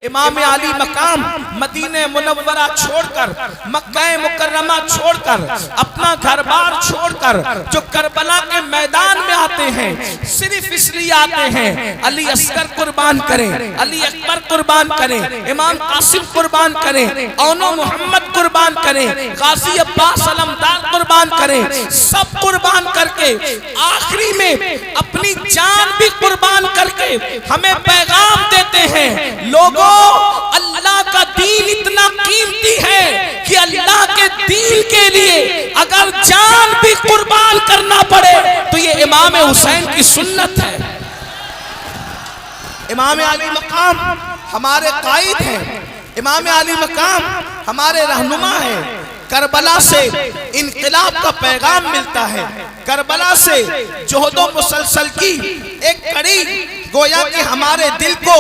امام علی مقام مدینہ منورہ چھوڑ کر، مکہ مکرمہ چھوڑ کر، اپنا گھر بار چھوڑ کر جو کربلا کے میدان میں آتے ہیں، صرف اس لیے آتے ہیں علی اصغر قربان کریں، علی اکبر قربان کریں، امام قاسم قربان کریں، اونو محمد قربان کریں، غازی عباس علمدار قربان کریں، سب قربان کر کے آخری میں اپنی جان بھی قربان کر کے ہمیں پیغام دیتے ہیں، لوگوں اللہ کا دین اتنا قیمتی ہے کہ اللہ کے دین کے لیے اگر جان بھی قربان کرنا پڑے تو یہ امام حسین کی سنت ہے۔ امام علی مقام ہمارے قائد ہیں، امام علی مقام ہمارے رہنما ہیں۔ کربلا سے انقلاب کا پیغام ملتا ہے، کربلا سے جہد و مسلسل کی ایک کڑی گویا کہ ہمارے دل کو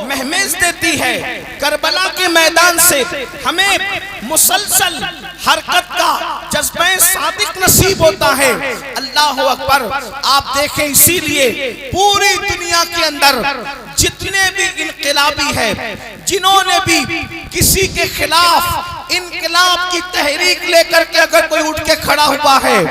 مہمیز دیتی ہے۔ کربلا کے میدان سے ہمیں مسلسل حرکت کا جذبہ صادق نصیب ہوتا ہے۔ اللہ اکبر! آپ دیکھیں، اسی لیے پوری دنیا کے اندر جتنے بھی انقلابی ہیں، جنہوں نے بھی کسی کے خلاف انقلاب کی تحریک لے کر کے اگر کوئی اٹھ کے کھڑا ہوا ہے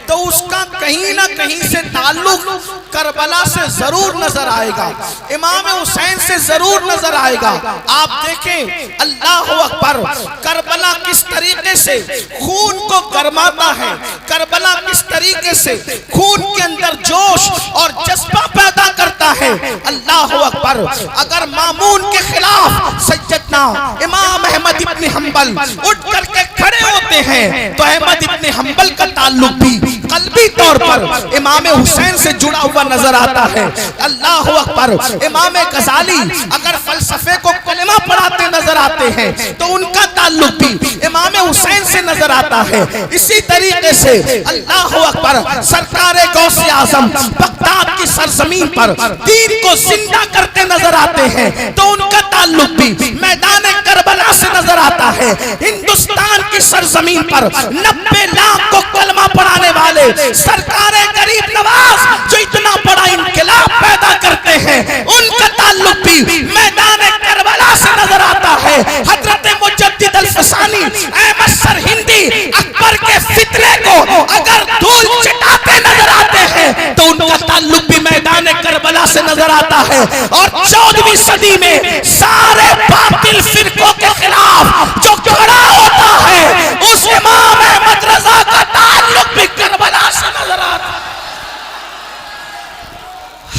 تو اس کا کہیں نہ کہیں سے تعلق کربلا سے ضرور نظر آئے گا، امام حسین سے ضرور نظر آئے گا۔ آپ دیکھیں، اللہ اکبر! کربلا کس طریقے سے خون کو گرماتا ہے، کربلا کس طریقے سے خون کے اندر جوش اور جذبہ پیدا کرتا ہے۔ اللہ اکبر! اگر مامون کے خلاف سیدنا امام احمد ابن حنبل اٹھ کر کے کھڑے ہوتے ہیں تو احمد ابن حنبل کا تعلق بھی قلبی طور پر امام حسین سے جڑا ہوا نظر آتا ہے۔ اللہ اکبر! امام غزالی اگر فلسفے کو کلمہ پڑھاتے نظر آتے ہیں تو ان کا تعلق بھی امام حسین سے نظر آتا ہے۔ اسی طریقے سے اللہ اکبر! سرکار غوث اعظم بغداد کی سرزمین پر دین کو زندہ کرتے نظر آتے ہیں تو ان کا تعلق بھی میدان کربلا سے نظر آتا ہے۔ ہندوستان کی سرزمین پر 90 لاکھ کو کلمہ پڑھانے والے سرکار غریب نواز جو اتنا بڑا انقلاب پیدا کرتے ہیں، ان کا تعلق بھی میدان کربلا سے نظر آتا ہے۔ حضرت مجدد الفسانی احمد سرہندی اکبر کے فتنے کو اگر دھول چٹاتے نظر آتے ہیں تو ان کا تعلق بھی میدان کربلا سے نظر آتا ہے۔ اور 14ویں صدی میں سارے باطل فرقوں کے خلاف جو کھڑا ہوتا ہے اس امام احمد رضا کا تعلق بھی کربلا سے نظر آتا ہے۔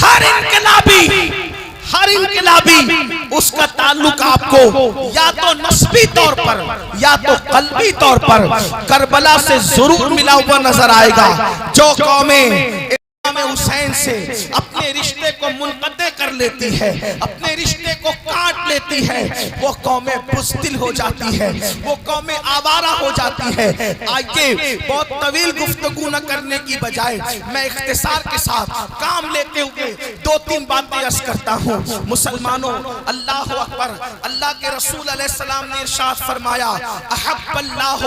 ہر انقلابی اس کا تعلق آپ کو یا تو نسبی طور پر یا تو قلبی طور پر کربلا سے ضرور ملا ہوا نظر آئے گا۔ جو قومیں امام حسین سے اپنے رشتے کو منقطع کر لیتی ہے، اپنے رشتے کو کاٹ لیتی ہے، وہ قومیں بزدل ہو جاتی ہے، وہ قومیں آوارہ ہو جاتی ہے۔ آئیے بہت طویل گفتگو نہ کرنے کی بجائے میں اختصار کے ساتھ کام لیتے ہوئے 2-3 باتیں عرض کرتا ہوں۔ مسلمانوں، اللہ اکبر! اللہ کے رسول علیہ السلام نے ارشاد فرمایا، احب اللہ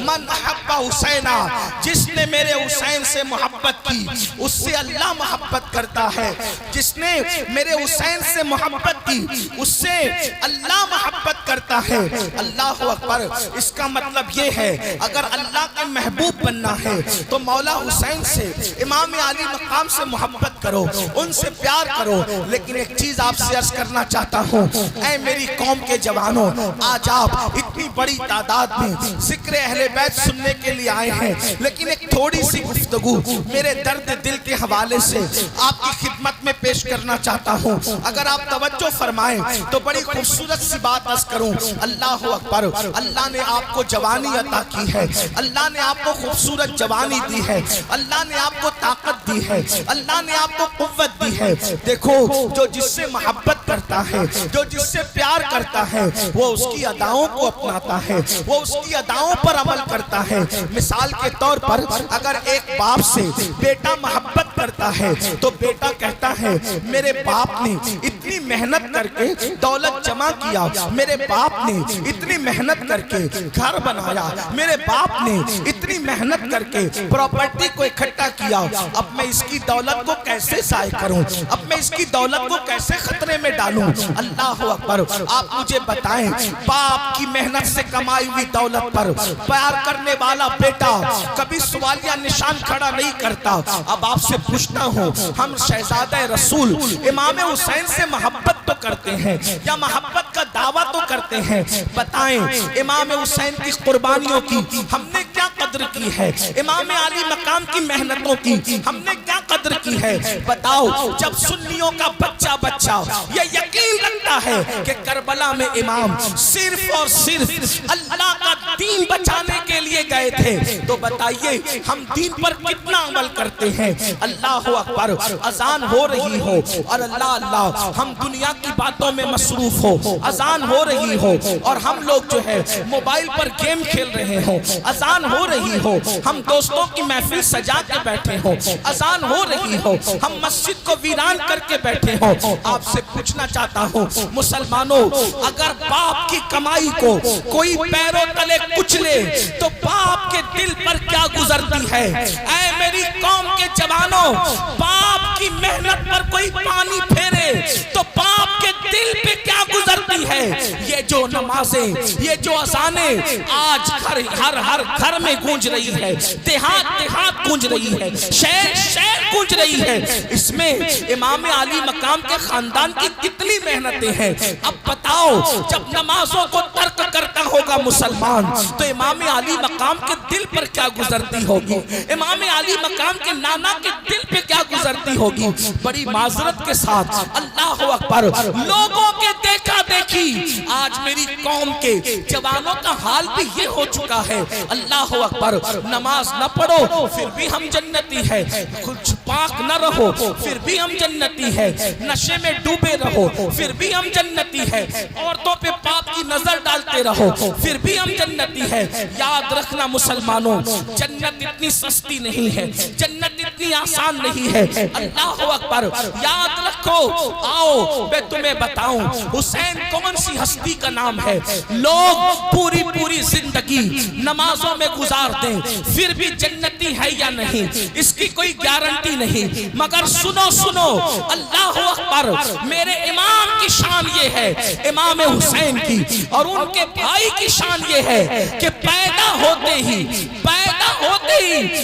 من احب حسینہ، جس نے میرے حسین سے محبت کی اس سے اللہ محبت کرتا ہے، جس نے میرے حسین سے محبت کی اس سے اللہ محبت کرتا ہے۔ اللہ اکبر! اس کا مطلب یہ ہے اگر اللہ کے محبوب بننا ہے تو مولا حسین سے، امام علی مقام سے محبت کرو، ان سے پیار کرو۔ لیکن ایک چیز آپ سے عرض کرنا چاہتا ہوں، اے میری قوم کے جوانوں، آج آپ اتنی بڑی تعداد میں ذکر اہل بیت سننے کے لیے آئے ہیں، لیکن ایک تھوڑی سی گفتگو میرے درد دل کے حوالے سے آپ کی خدمت میں پیش کرنا چاہتا ہوں۔ اگر آپ توجہ فرمائیں تو بڑی خوبصورت سی بات عرض کروں۔ اللہ اکبر! اللہ نے آپ کو جوانی عطا کی ہے، اللہ نے آپ کو خوبصورت جوانی دی ہے، اللہ نے آپ کو طاقت دی ہے، اللہ نے آپ کو قوت دی ہے۔ دیکھو، جو جس سے محبت کرتا ہے، جو جس سے پیار کرتا ہے، وہ اس کی اداؤں کو اپناتا ہے، وہ اس کی اداؤں پر عمل کرتا ہے۔ مثال کے طور پر اگر ایک باپ سے بیٹا محبت کرتا ہے تو بیٹا کہتا ہے میرے باپ نے اتنی محنت کر کے دولت جمع کیا، میرے باپ نے اتنی محنت کر کے گھر بنایا، میرے باپ نے اتنی محنت کر کے پراپرٹی کو اکٹھا کیا، اب میں اس کی دولت کو کیسے ضائع کروں، اب میں اس کی دولت کو کیسے خطرے میں ڈالوں۔ اللہ اکبر، آپ مجھے بتائیں باپ کی محنت سے کمائی ہوئی دولت پر پیار کرنے والا بیٹا کبھی سوالیہ نشان کھڑا نہیں کرتا۔ اب آپ سے پوچھتا ہوں، ہم شہزادہ رسول امام حسین سے محبت تو کرتے ہیں یا محبت کا دعویٰ تو کرتے ہیں، بتائیں امام حسین کی قربانیوں کی ہم نے کیا قدر کی ہے، امام علی مقام کی محنتوں کی ہم نے کیا قدر کی ہے۔ بتاؤ جب سنیوں کا بچہ یہ یقین رکھتا ہے کہ کربلا میں امام صرف اور صرف اللہ کا دین بچانے کے لیے گئے تھے، تو بتائیے ہم دین پر کتنا عمل کرتے ہیں۔ اللہ اکبر، اذان ہو رہی ہو اور اللہ اللہ ہم دنیا کی باتوں میں مصروف ہو، اذان ہو رہی ہو اور ہم لوگ جو ہے موبائل پر گیم کھیل رہے ہوں، اذان ہو رہی ہو ہم دوستوں کی محفل سجا کے بیٹھے ہوں، اذان ہو رہی ہو ہم مسجد کو ویران کر کے بیٹھے ہوں۔ آپ سے پوچھنا چاہتا ہوں مسلمانوں، اگر باپ کی کمائی کو کوئی پیروں تلے کچلے تو باپ کے دل پر کیا گزرتی ہے۔ اے میری قوم کے جوانوں، باپ کی محنت پر کوئی پانی پھیرے تو باپ کے دل پہ کیا گزرتی ہے۔ یہ جو نمازیں، یہ جو اذانیں آج ہر گھر میں گونج رہی ہے، دیہات گونج رہی ہے، شہر گونج رہی ہے، اس میں امام علی مقام کے خاندان کی کتنی محنتیں ہیں۔ اب بتاؤ جب نمازوں کو ترک کرتا ہوگا مسلمان تو امام علی مقام کے دل پر کیا گزرتی ہوگی، امام علی مقام کے نانا کے دل پہ کیا گزرتی ہوگی۔ بڑی معذرت کے ساتھ اللہ اکبر، لوگوں کے دیکھا دیکھی آج میری قوم کے جوانوں کا حال بھی یہ ہو چکا ہے۔ اللہ اکبر، نماز نہ پڑھو پھر بھی ہم جنتی ہے، کچھ پاک نہ رہو پھر بھی ہم جنتی ہے، نشے میں ڈوبے رہو پھر بھی ہم جنتی ہے، عورتوں پہ پاپ کی نظر ڈالتے رہو پھر بھی ہم جنتی ہے۔ یاد رکھنا مسلمانوں، جنت اتنی سستی نہیں ہے، جنت اتنی آسان نہیں ہے۔ اللہ اکبر، یاد رکھو۔ آؤ میں تمہیں بتاؤں حسین کون سی ہستی کا نام ہے۔ لوگ پوری زندگی نمازوں میں گزار دیں پھر بھی جنتی ہے یا نہیں اس کی کوئی گارنٹی نہیں، مگر سنو اللہ اکبر، میرے امام کی شان یہ ہے، امام حسین کی اور ان کے بھائی کی شان یہ ہے کہ پیدا ہوتے ہی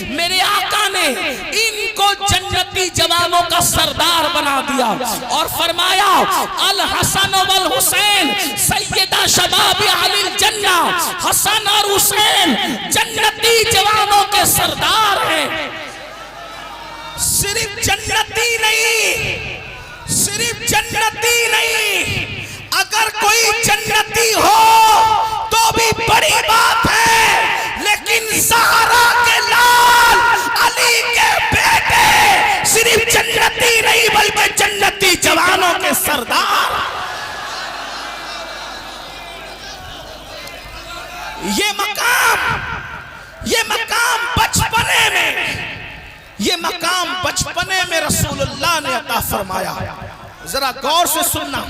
میرے آقا نے ان کو جنتی جوانوں کا سردار بنا دیا اور فرمایا الحسن والحسین سیدہ شباب اہل الجنہ، حسن اور حسین جنتی جوانوں کے سردار ہیں۔ صرف جنتی نہیں، اگر کوئی جنتی ہو تو بھی بڑی بات ہے، لیکن زہرا کے لال علی کے بیٹے صرف جنتی نہیں بلکہ جنتی جوانوں کے سردار۔ یہ مقام بچپنے میں رسول اللہ نے عطا فرمایا۔ ذرا غور سے سننا،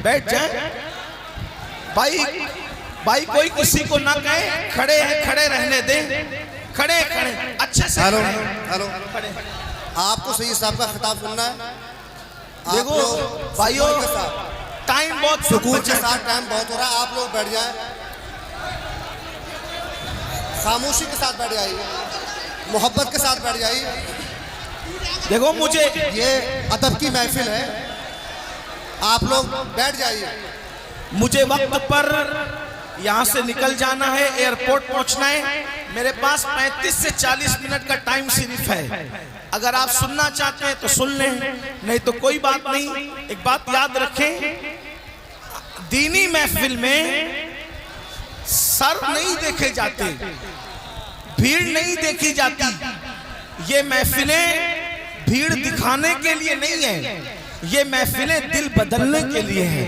بیٹھ جائیں بھائی، کوئی کسی کو نہ کہے، کھڑے رہنے دیں، کھڑے اچھے سے ہلو، آپ کو سید صاحب کا خطاب سننا ہے۔ دیکھو بھائیو، ٹائم بہت سکون کے ساتھ ٹائم بہت ہو رہا ہے، آپ لوگ بیٹھ جائیں، خاموشی کے ساتھ بیٹھ جائیے، محبت کے ساتھ بیٹھ جائیے۔ دیکھو مجھے یہ ادب کی محفل ہے، آپ لوگ بیٹھ جائیے۔ مجھے وقت پر یہاں سے نکل جانا ہے، ایئرپورٹ پہنچنا ہے، میرے پاس 35 سے 40 منٹ کا ٹائم صرف ہے۔ اگر آپ سننا چاہتے ہیں تو سن لیں، نہیں تو کوئی بات نہیں۔ ایک بات یاد رکھیں، دینی محفل میں سر نہیں دیکھے جاتے، بھیڑ نہیں دیکھی جاتی۔ یہ محفلیں بھیڑ دکھانے کے لیے نہیں ہیں، یہ محفلیں دل بدلنے کے لیے ہیں۔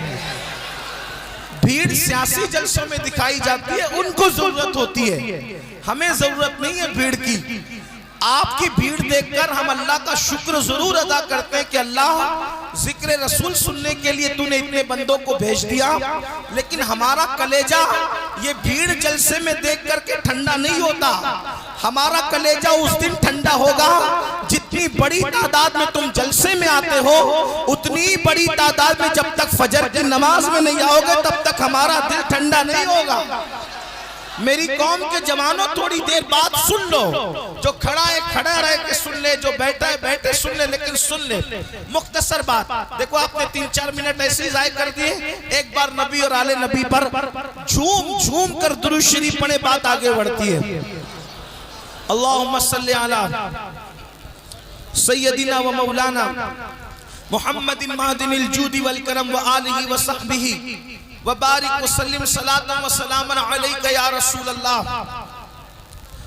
بھیڑ سیاسی جلسوں میں دکھائی جاتی ہے، ان کو ضرورت ہوتی ہے، ہمیں ضرورت نہیں ہے بھیڑ کی۔ آپ کی بھیڑ دیکھ کر ہم اللہ کا شکر ضرور ادا کرتے ہیں کہ اللہ ذکر رسول سننے کے لیے تو نے اتنے بندوں کو بھیج دیا، لیکن ہمارا کلیجہ یہ بھیڑ جلسے میں دیکھ کر کے ٹھنڈا نہیں ہوتا. ہمارا کلیجہ اس دن ٹھنڈا ہوگا جتنی بڑی تعداد میں تم جلسے میں آتے ہو، اتنی بڑی تعداد میں جب تک فجر کی نماز میں نہیں آؤ گے تب تک ہمارا دل ٹھنڈا نہیں ہوگا. میری قوم کے جوانوں تھوڑی دیر بعد سن لو، جو کھڑا ہے کھڑا رہ کے سن لے، جو بیٹھا ہے بیٹھے سن لے، لیکن سن لے مختصر بات. دیکھو آپ نے 3-4 منٹ ایسے ہی ضائع کر دیے. ایک بار نبی اور آل نبی پر جھوم جھوم کر درود شریف پڑھے، بات آگے بڑھتی ہے. اللہم صلی علی سیدنا و مولانا محمد مہدن الجود والکرم و آلہ و صحبہ وبارک وسلم صلاة و سلاما علیکہ یا رسول اللہ،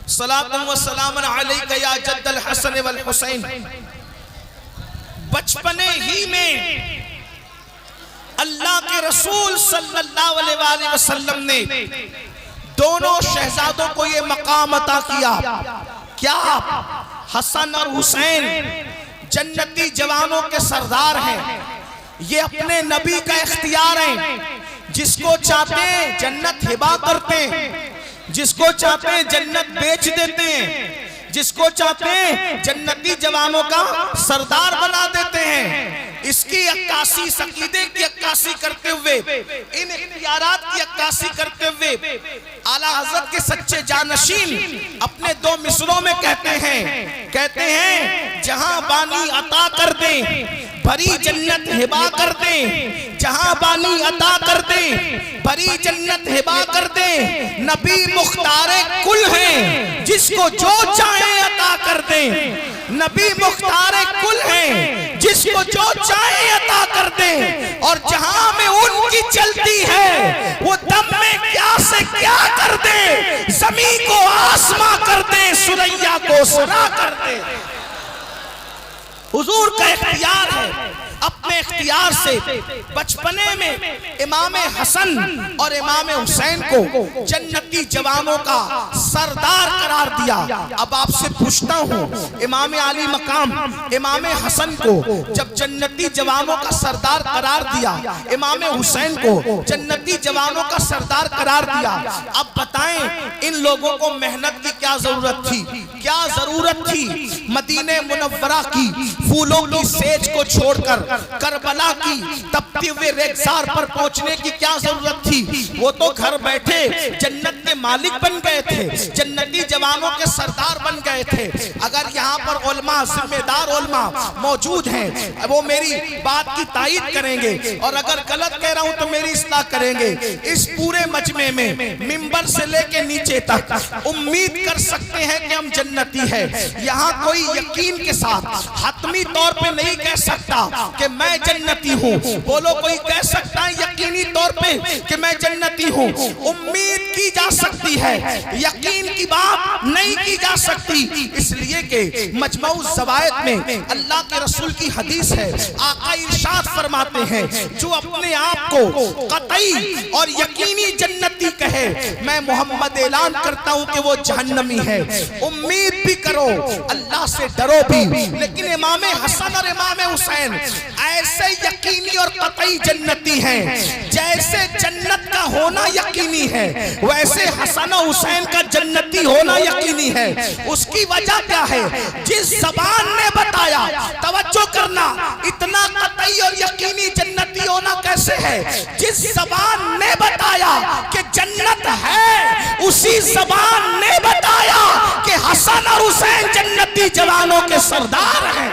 صلاة و سلاما علیکہ یا جد الحسن والحسین. بچپنے ہی میں اللہ کے رسول صلی اللہ علیہ وآلہ وسلم نے دونوں شہزادوں کو یہ مقام عطا کیا. کیا؟ حسن اور حسین جنتی جوانوں کے سردار ہیں. یہ اپنے نبی کا اختیار ہیں. جس کو چاہتے ہیں جنت ہبا کرتے ہیں، جس کو چاہتے ہیں جنت بیچ دیتے ہیں، جس کو چاہتے ہیں جنتی جوانوں کا سردار بنا دیتے ہیں. اس کی عکاسی، عقیدے کی عکاسی کرتے ہوئے، ان اختیارات کی عکاسی کرتے ہوئے اعلیٰ حضرت کے سچے جانشین اپنے 2 مصروں میں کہتے ہیں جہاں بانی عطا کر دیں بھری جنت ہبا کر دیں، جہاں بانی عطا کر دیں بھری جنت ہبا کر دیں. نبی مختار کل ہیں، جس کو جو چاہیں عطا کر دیں. نبی مختار کل ہیں، جس کو جو چاہیں عطا کر دیں. اور جہاں میں ان کی چلتی ہے وہ دم میں کیا سے کیا کر دیں. زمین کو آسماں کر دیں، سریا کو سرا کر دیں. حضور کا اختیار ہے. اپنے اختیار سے بچپنے میں امام حسن اور امام حسین کو جنتی جوانوں کا سردار قرار دیا. اب آپ سے پوچھتا ہوں، امام علی مقام امام حسن کو جب جنتی جوانوں کا سردار قرار دیا، امام حسین کو جنتی جوانوں کا سردار قرار دیا، اب بتائیں ان لوگوں کو محنت کی کیا ضرورت تھی؟ کیا ضرورت تھی مدینہ منورہ کی پھولوں کی سیج کو چھوڑ کر کربلا کی تپتی ہوئے ریگزار پر پہنچنے کی کیا ضرورت تھی؟ وہ تو گھر بیٹھے جنت کے مالک بن گئے تھے، جنتی جوانوں کے سردار بن گئے تھے. اگر یہاں پر علماء، ذمہ دار علماء موجود ہیں، وہ میری بات کی تائید کریں گے، اور اگر غلط کہہ رہا ہوں تو میری اصلاح کریں گے. اس پورے مجمع میں منبر سے لے کے نیچے تک امید کر سکتے ہیں کہ ہم جنتی ہیں. یہاں کوئی یقین کے ساتھ حتمی طور پہ نہیں کہہ سکتا کہ میں جنتی ہوں. بولو کوئی کہہ سکتا ہے یقینی طور پہ کہ میں جنتی ہوں؟ امید کی جا سکتی ہے، یقین کی بات نہیں کی جا سکتی. اس لیے کہ مجمع الزوائد میں اللہ کے رسول کی حدیث ہے، آقا ارشاد فرماتے ہیں جو اپنے آپ کو قطعی اور یقینی جنتی کہے، میں محمد اعلان کرتا ہوں کہ وہ جہنمی ہے. امید بھی کرو، اللہ سے ڈرو بھی. لیکن امام حسن اور امام حسین ایسے یقینی اور قطعی جنتی ہیں. جیسے جنت کا ہونا یقینی ہے، ویسے حسن و حسین کا جنتی ہونا یقینی ہے. اس کی وجہ کیا ہے؟ جس زبان نے بتایا، توجہ کرنا، اتنا قطعی اور یقینی جنتی ہونا کیسے ہے؟ جس زبان نے بتایا کہ جنت ہے، اسی زبان نے بتایا کہ حسن اور حسین جنتی جوانوں کے سردار ہیں.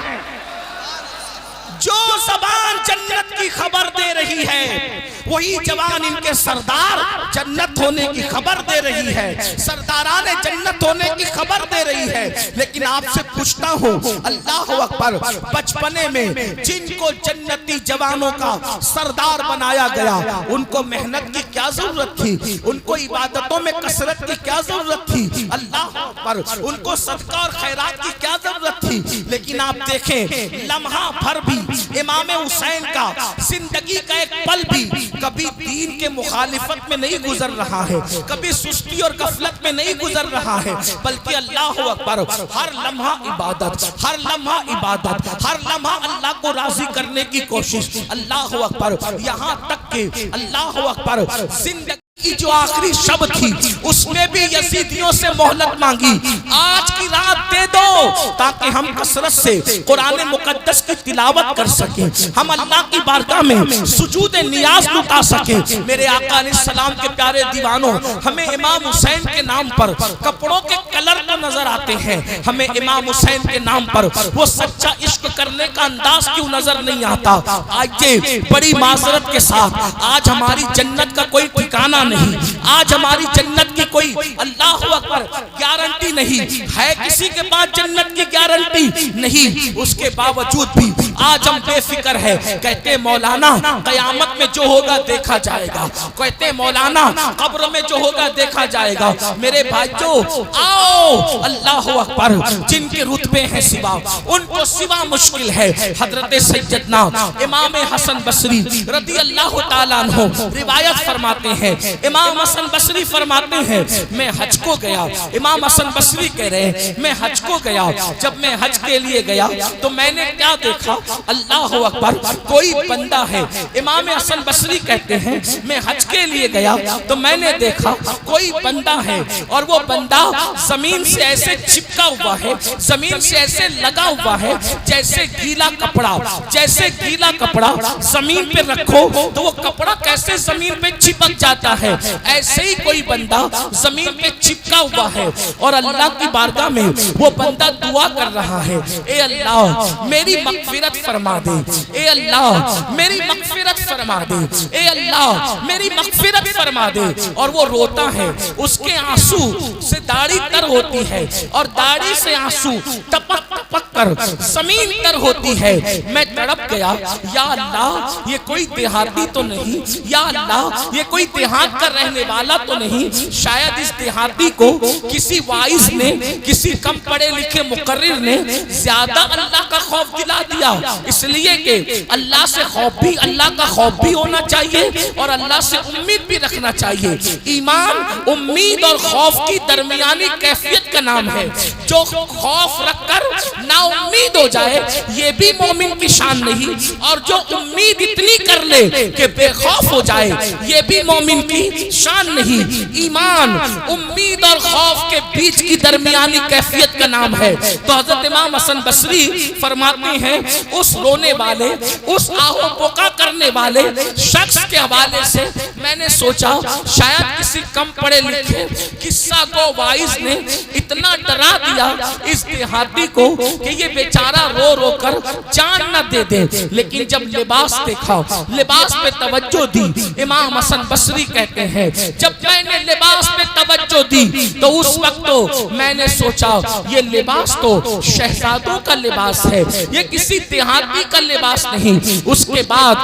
جو زبان جنت کی خبر دے رہی ہے، وہی جوان ان کے سردار جنت ہونے کی خبر دے رہی ہے، سرداران جنت ہونے کی خبر دے رہی ہے. لیکن آپ سے پوچھتا ہوں، اللہ اکبر، بچپنے میں جن کو جنتی جوانوں کا سردار بنایا گیا، ان کو محنت کی کیا ضرورت تھی؟ ان کو عبادتوں میں کثرت کی کیا ضرورت تھی؟ اللہ اکبر، ان کو صدقہ اور خیرات کی کیا ضرورت تھی؟ لیکن آپ دیکھیں لمحہ بھر بھی امام حسین کا زندگی کا ایک پل بھی کبھی دین کے مخالفت میں نہیں گزر رہا ہے، کبھی سستی اور غفلت میں نہیں گزر رہا ہے، بلکہ اللہ اکبر ہر لمحہ عبادت، ہر لمحہ عبادت، ہر لمحہ اللہ کو راضی کرنے کی کوشش۔ اللہ اکبر، یہاں تک کہ اللہ اکبر زندگی کی جو آخری شب تھی اس میں بھی یزیدیوں سے مہلت مانگی، آج کی رات دے دو تاکہ ہم کثرت سے قرآن مقدس کی تلاوت کر سکیں، ہم اللہ کی بارگاہ میں سجود نیاز لٹا سکیں۔ میرے آقا علیہ السلام کے پیارے دیوانوں، ہمیں امام حسین کے نام پر کپڑوں کے کلر تو نظر آتے ہیں، ہمیں امام حسین کے نام پر وہ سچا عشق کرنے کا انداز کیوں نظر نہیں آتا؟ آئیے بڑی معذرت کے ساتھ، آج ہماری جنت کا کوئی ٹھکانہ نہیں، آج ہماری جنت کی کوئی اللہ اکبر گارنٹی نہیں ہے، کسی کے پاس جنت کی گارنٹی نہیں، اس کے باوجود بھی آج ہم بے فکر ہے۔ کہتے مولانا قیامت میں جو ہوگا دیکھا جائے گا، کہتے مولانا قبر میں جو ہوگا دیکھا جائے گا۔ میرے بھائیو آؤ، اللہ اکبر، جن کے رتبے ہیں سوا ان کو سوا مشکل ہے۔ حضرت سیدنا امام حسن بصری رضی اللہ تعالیٰ عنہ روایت فرماتے ہیں، امام حسن بصری فرماتے ہیں میں حج کو گیا، امام حسن بصری کہہ رہے ہیں میں حج کو گیا، جب میں حج کے لیے گیا تو میں نے کیا دیکھا؟ اللہ اکبر، کوئی بندہ ہے، امام حسن بصری کہتے ہیں میں حج کے لیے گیا تو میں نے دیکھا کوئی بندہ ہے اور وہ بندہ زمین سے ایسے چپکا ہوا ہے، زمین سے ایسے لگا ہوا ہے جیسے گیلا کپڑا، جیسے گیلا کپڑا زمین پہ رکھو تو وہ کپڑا کیسے زمین پہ چپک جاتا ہے، ایسے ہی کوئی بندہ زمین پہ چپکا ہوا ہے اور اللہ کی بارگاہ میں وہ بندہ دعا کر رہا ہے، اے اللہ میری مغفرت فرما دے، اے اللہ میری مغفرت فرما دے، اے اللہ میری مغفرت فرما دے، اور وہ روتا ہے، اس کے آنسو سے داڑھی تر ہوتی ہے اور داڑھی سے آنسو ٹپک ٹپک کر زمین تر ہوتی ہے۔ میں تڑپ گیا، یا اللہ یہ کوئی دیہاتی تو نہیں، یا اللہ یہ کوئی دیہات کا رہنے والا تو نہیں، شاید اس دیہاتی کو کسی وائز نے، کسی کم پڑھے لکھے مقرر نے زیادہ اللہ کا خوف دلا دیا، اس لیے کہ اللہ سے خوف بھی، اللہ کا خوف بھی ہونا چاہیے اور اللہ سے امید بھی رکھنا چاہیے۔ ایمان امید اور خوف کی درمیانی کیفیت کا نام ہے، جو خوف رکھ کر نا امید ہو جائے یہ بھی مومن کی شان نہیں، اور جو امید اتنی کر لے کہ بے خوف ہو جائے یہ بھی مومن کی شان نہیں۔ ایمان امید اور خوف کے بیچ کی درمیانی کیفیت کا نام ہے۔ تو حضرت امام حسن بصری فرماتے ہیں اس رونے والے، اس آہو پکا کرنے والے شخص کے حوالے سے میں نے سوچا شاید کسی کم پڑھے لکھے قصہ کو وائز نے اتنا ڈرا دیا اس دیہاتی کو کہ یہ بیچارہ رو رو کر جان نہ دے دے، لیکن جب لباس دیکھا، لباس پہ توجہ دی، امام حسن بصری کہتے ہیں جب میں نے لباس پہ توجہ دی تو اس وقت تو میں نے سوچا یہ لباس تو شہزادوں کا لباس ہے، یہ کسی دیہاتی کا لباس نہیں۔ اس کے بعد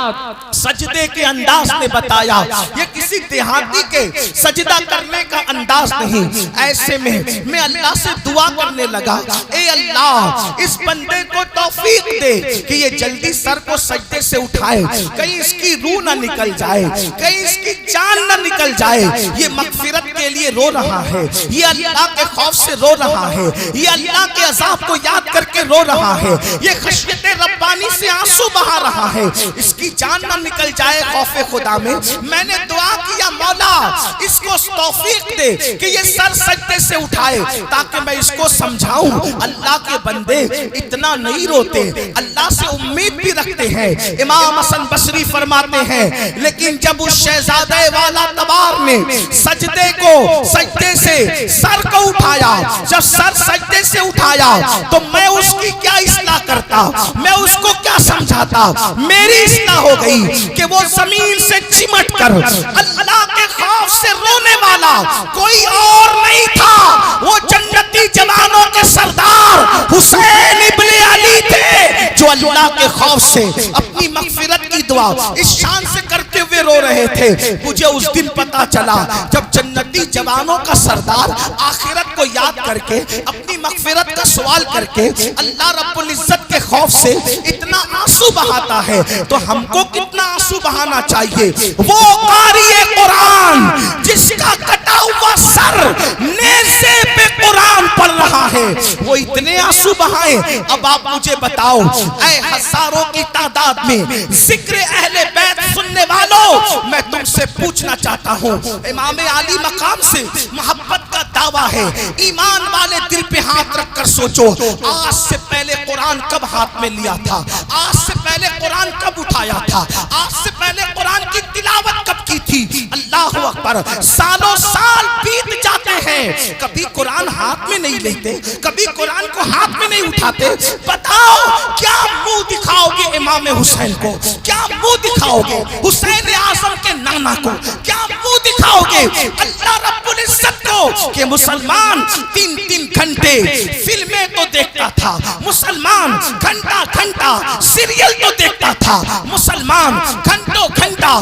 سجدے کے انداز نے بتایا یہ کسی دیہاتی کے سجدہ کرنے کا انداز نہیں۔ ایسے میں اللہ سے دعا کرنے لگا، اے اللہ اس بندے کو توفیق دے کہ یہ جلدی سر کو سجدے سے اٹھائے، کہیں اس کی روح نہ نکل جائے، کہیں اس کی جان نہ نکل جائے، یہ مغفرت کے لیے رو رہا ہے، یہ اللہ کے خوف سے رو رہا ہے، یہ اللہ کے عذاب کو یاد کر کے رو رہا ہے، یہ خشیت ربانی سے آنسو بہا رہا ہے، اس کی جان نہ نکل جائے خوف خدا میں۔ میں نے دعا کیا مولا اس کو توفیق دے کہ یہ سر سجدے سے اٹھائے تاکہ میں اس کو سمجھاؤں اللہ کے بندے اتنا نہیں روتے، اللہ سے امید بھی رکھتے ہیں۔ امام حسن بصری فرماتے ہیں لیکن جب اس شہزادہ والا تبار نے سجدے سے سر کو اٹھایا، جب سر سجدے سے اٹھایا تو میں اس کی کیا اصلاح کرتا، میں اس کو کیا سمجھاتا؟ میری اصلاح ہو گئی کہ وہ زمین سے چمٹ کر اللہ کے خوف سے رونے والا کوئی اور نہیں تھا، وہ جنتی جوانوں کے سردار حسین ابن علی تھے جو اللہ کے خوف سے اپنی مغفرت کی دعا اس شان سے کرتے ہوئے رو رہے تھے۔ مجھے اس دن پتا چلا جب جنتی جوانوں کا سردار آخرت کو کو یاد کر کے اپنی مغفرت کا سوال کر کے اللہ رب العزت کے خوف سے اتنا آنسو بہاتا ہے تو ہم کو کتنا آنسو بہانا چاہیے؟ وہ قاری قرآن جس کا کٹا ہوا سر نیزے پہ قرآن پڑھ رہا ہے، وہ اتنے آنسو بہائے۔ اب آپ مجھے بتاؤ اے ہزاروں کی تعداد میں ذکر اہل بیت سننے والوں، میں تم سے پوچھنا چاہتا ہوں، امام علی مقام سے محبت کا دعویٰ ہے، ایمان والے دل پہ ہاتھ رکھ کر سوچو آج سے پہلے قرآن کب ہاتھ میں لیا تھا؟ آج سے پہلے قرآن کب اٹھایا تھا؟ آج سے پہلے قرآن کی تلاوت کب کی تھی؟ اللہ اکبر، سالوں سال بیت جاتے ہیں، کبھی قرآن ہاتھ میں نہیں لیتے، کبھی قرآن کو ہاتھ میں نہیں اٹھاتے۔ بتاؤ کیا منہ دکھاؤ گے امام حسین کو؟ کیا منہ دکھاؤ گے حسین اعظم کے نانا کو؟ کیا منہ دکھاؤ گے اللہ رب العزت کو کہ مسلمان 3 گھنٹے فلمیں تو دیکھتا تھا، مسلمان گھنٹہ گھنٹہ سیریل تو دیکھتا تھا، مسلمان گھنٹوں گھنٹہ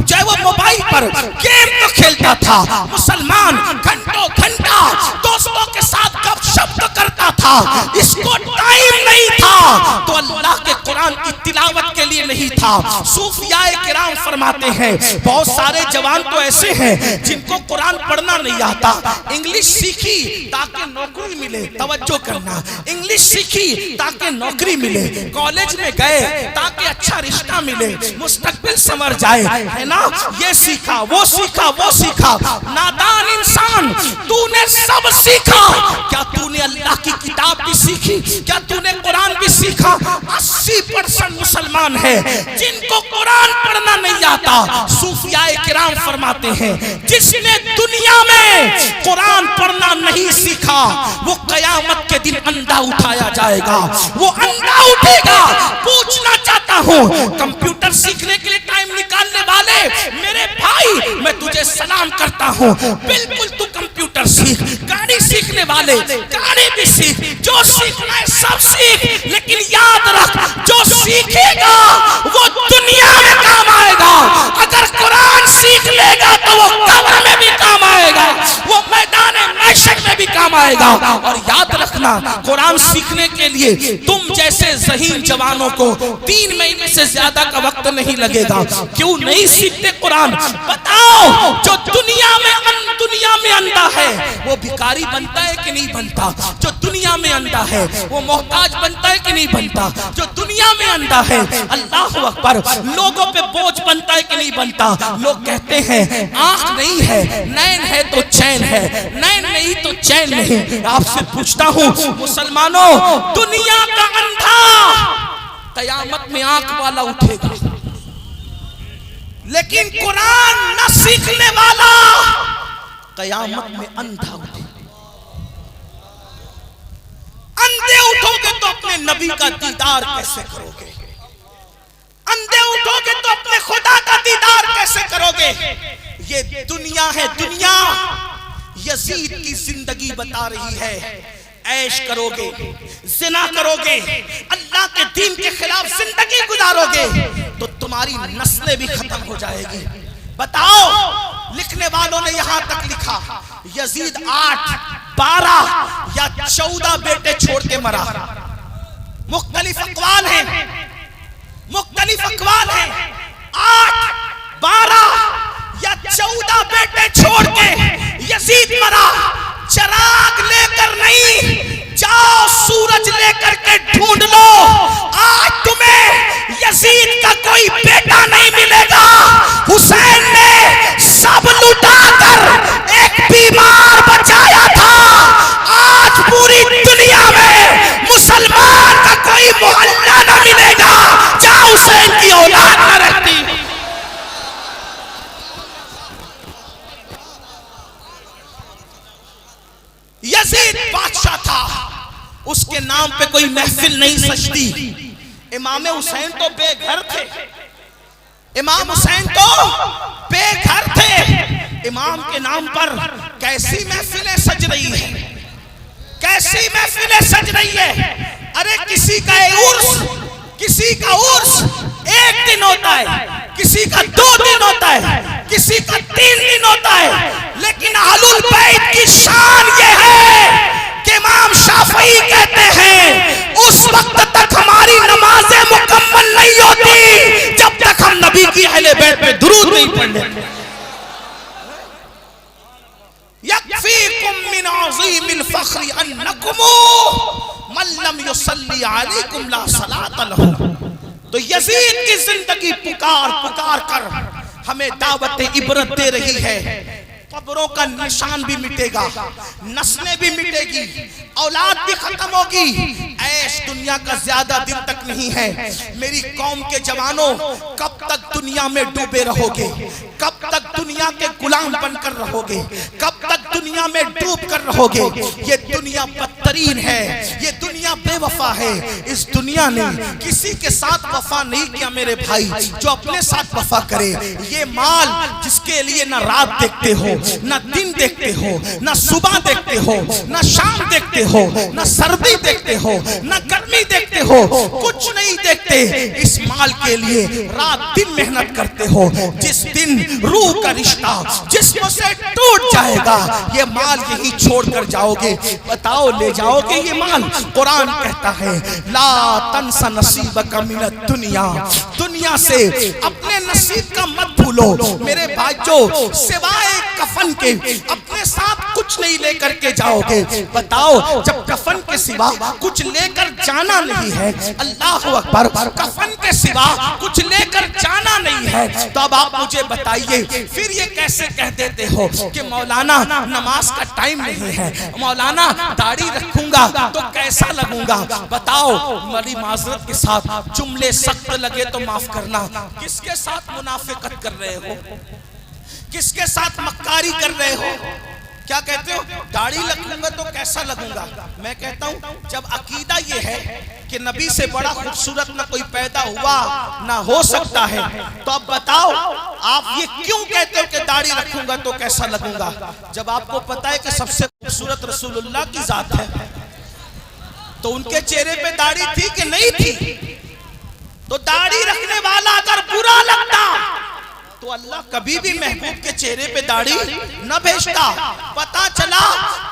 چاہے وہ موبائل پر گیم تو کھیلتا تھا، مسلمان گھنٹوں گھنٹہ دوستوں کے ساتھ گپ شپ تو کرتا تھا، اس کو ٹائم نہیں تھا تو اللہ کے قرآن کی تلاوت کے لیے نہیں تھا۔ صوفیاء کرام فرماتے ہیں بہت سارے جوان تو ایسے ہیں جن کو قرآن پڑھنا نہیں آتا، انگلش سیکھی تاکہ نوکری ملے، توجہ کرنا، انگلش سیکھی تاکہ نوکری ملے، کالج میں گئے تاکہ اچھا رشتہ ملے، مستقبل سنور جائے، ہے نا، یہ سیکھا وہ سیکھا وہ سیکھا۔ نادان انسان، تو نے سب سیکھا، کیا تو نے اللہ کی کتاب بھی سیکھی؟ کیا تو نے قرآن بھی سیکھا؟ 80% مسلمان ہے جن کو قرآن پڑھنا نہیں آتا۔ صوفیاء کرام فرماتے ہیں جس نے دنیا میں قرآن پڑھنا نہیں سیکھا وہ قیامت کے دن اندھا اٹھایا جائے گا، وہ اندھا اٹھے گا۔ پوچھنا چاہتا ہوں کمپیوٹر سیکھنے کے لیے ٹائم نکالنے والے میرے بھائی، میں تجھے سلام کرتا ہوں، بالکل تو کمپیوٹر سیکھ، گاڑی سیکھنے والے گاڑی بھی سیکھ، جو سیکھنا ہے سب سیکھ، لیکن یاد رکھ جو سیکھے گا وہ دنیا میں کام آئے گا، اگر قرآن سیکھ لے گا تو وہ قبر میں بھی کام آئے گا، وہ میدان محشر میں بھی کام آئے گا۔ اور یاد رکھنا قرآن سیکھنے کے لیے تم جیسے ذہین جوانوں کو 3 مہینے سے زیادہ کا وقت نہیں لگے گا۔ کیوں نہیں سیکھتے قرآن؟ بتاؤ جو دنیا میں اندھا ہے وہ بھکاری بنتا ہے کہ نہیں بنتا؟ جو دنیا میں اندھا ہے وہ محتاج بنتا ہے کہ نہیں بنتا؟ جو دنیا میں اندھا ہے اللہ اکبر لوگوں پہ بوجھ بنتا ہے کہ نہیں بنتا؟ لوگ کہتے ہیں آنکھ نہیں ہے نین ہے تو چین ہے، نین نہیں تو چین نہیں۔ آپ سے پوچھتا ہوں مسلمانوں، دنیا کا اندھا قیامت میں آنکھ والا اٹھے گا، لیکن قرآن نہ سیکھنے والا قیامت میں اندھا اٹھے گا۔ اندھے اٹھو گے تو اپنے نبی کا دیدار کیسے کرو گے؟ اندھے اٹھو گے تو اپنے خدا کا دیدار کیسے کرو گے؟ یہ دنیا ہے، دنیا یزید کی زندگی بتا رہی ہے، عیش کرو گے، زنا کرو گے، اللہ کے دین کے خلاف زندگی گزارو گے تو تمہاری نسلیں بھی ختم ہو جائے گی۔ بتاؤ، لکھنے والوں نے یہاں تک لکھا یزید 8، 12 یا 14 بیٹے چھوڑ کے مرا۔ مختلف اقوال ہیں، مختلف اقوال ہیں، 8، 12 یا 14 بیٹے چھوڑ کے یزید مرا۔ چراغ لے کر نہیں، جاؤ سورج لے کر کے ڈھونڈ لو، آج تمہیں یزید کا کوئی بیٹا نہیں ملے گا۔ حسین نے سب لٹا کر ایک بیمار بچایا تھا، آج پوری دنیا میں مسلمان کا کوئی محلہ نہ ملے گا جہاں حسین کی اولاد نہ رہتی۔ یزید بادشاہ تھا، اس کے نام پہ کوئی محفل نہیں سجتی۔ امام حسین تو بے گھر تھے، امام حسین تو بے گھر تھے، امام کے نام پر کیسی محفلیں سج رہی ہیں، کیسی محفلیں سج رہی ہے۔ ارے کسی کا عرس ایک دن ہوتا ہے، کسی کا 2 دن ہوتا ہے، کسی کا 3 دن ہوتا ہے، لیکن اہل البیت کی شان یہ ہے کہ امام شافعی کہتے ہیں اس وقت تک ہماری نمازیں مکمل نہیں ہوتی جب تک ہم نبی کی اہل بیت پہ درود نہیں پڑھ لیتے۔ یکفیکم من عظیم الفخر انکم من لم یصلی علیکم لا صلاۃ لہ۔ تو یزید کی زندگی پکار پکار کر ہمیں دعوت عبرت دے رہی ہے۔ قبروں کا نشان بھی مٹے گا، نسلیں بھی مٹے گی، اولاد بھی ختم ہوگی، عیش دنیا کا زیادہ دن تک نہیں ہے۔ میری قوم کے جوانوں، کب تک دنیا میں ڈوبے رہو گے؟ کب تک دنیا کے غلام بن کر رہو گے؟ کب تک دنیا میں ڈوب کر رہو گے؟ یہ دنیا بدترین ہے، یہ دنیا بے وفا ہے۔ اس دنیا نے کسی کے ساتھ وفا نہیں کیا میرے بھائی، جو اپنے ساتھ وفا کرے۔ یہ مال جس کے لیے نہ رات دیکھتے ہو، نہ دن دیکھتے ہو، نہ صبح دیکھتے ہو، نہ شام دیکھتے ہو، نہ سردی دیکھتے ہو، نہ گرمی دیکھتے ہو، کچھ نہیں دیکھتے، اس مال کے لیے رات دن محنت کرتے ہو۔ جس دن روح کا رشتہ جسم سے ٹوٹ جائے گا، یہ مال یہی چھوڑ کر جاؤ گے۔ بتاؤ لے جاؤ گے یہ مال؟ قرآن کہتا ہے لا تنس نصیبک من الدنیا، دنیا سے اپنے نصیب کا مت بھولو۔ میرے بھائیو، سوائے کفن کے اپنے ساتھ کچھ نہیں لے کر کے جاؤ گے۔ بتاؤ جب کفن کے سوا کچھ لے کر جانا نہیں ہے، اللہ اکبر، کفن کے سوا کچھ لے کر جانا نہیں ہے، تو اب آپ مجھے بتائیے پھر یہ کیسے کہہ دیتے ہو کہ مولانا نماز کا ٹائم نہیں ہے، مولانا داڑھی رکھوں گا تو کیسا لگوں گا؟ بتاؤ، بڑی معذرت کے ساتھ جملے سخت لگے تو معاف کرنا، کس کے ساتھ منافقت کر رہے ہو؟ کس کے ساتھ مکاری کر رہے ہو؟ کیا کہتے ہو؟ داڑھی رکھوں گا تو کیسا لگوں گا؟ میں کہتا ہوں جب عقیدہ یہ ہے کہ نبی سے بڑا خوبصورت نہ کوئی پیدا ہوا نہ ہو سکتا ہے، تو اب بتاؤ آپ یہ کیوں کہتے ہو کہ داڑھی رکھوں گا تو کیسا لگوں گا، جب آپ کو پتا ہے کہ سب سے خوبصورت رسول اللہ کی ذات ہے؟ تو ان کے چہرے پہ داڑھی تھی کہ نہیں تھی؟ تو داڑھی رکھنے والا اگر برا لگتا تو اللہ کبھی بھی محبوب کے چہرے پہ داڑھی نہ بھیجتا۔ پتا چلا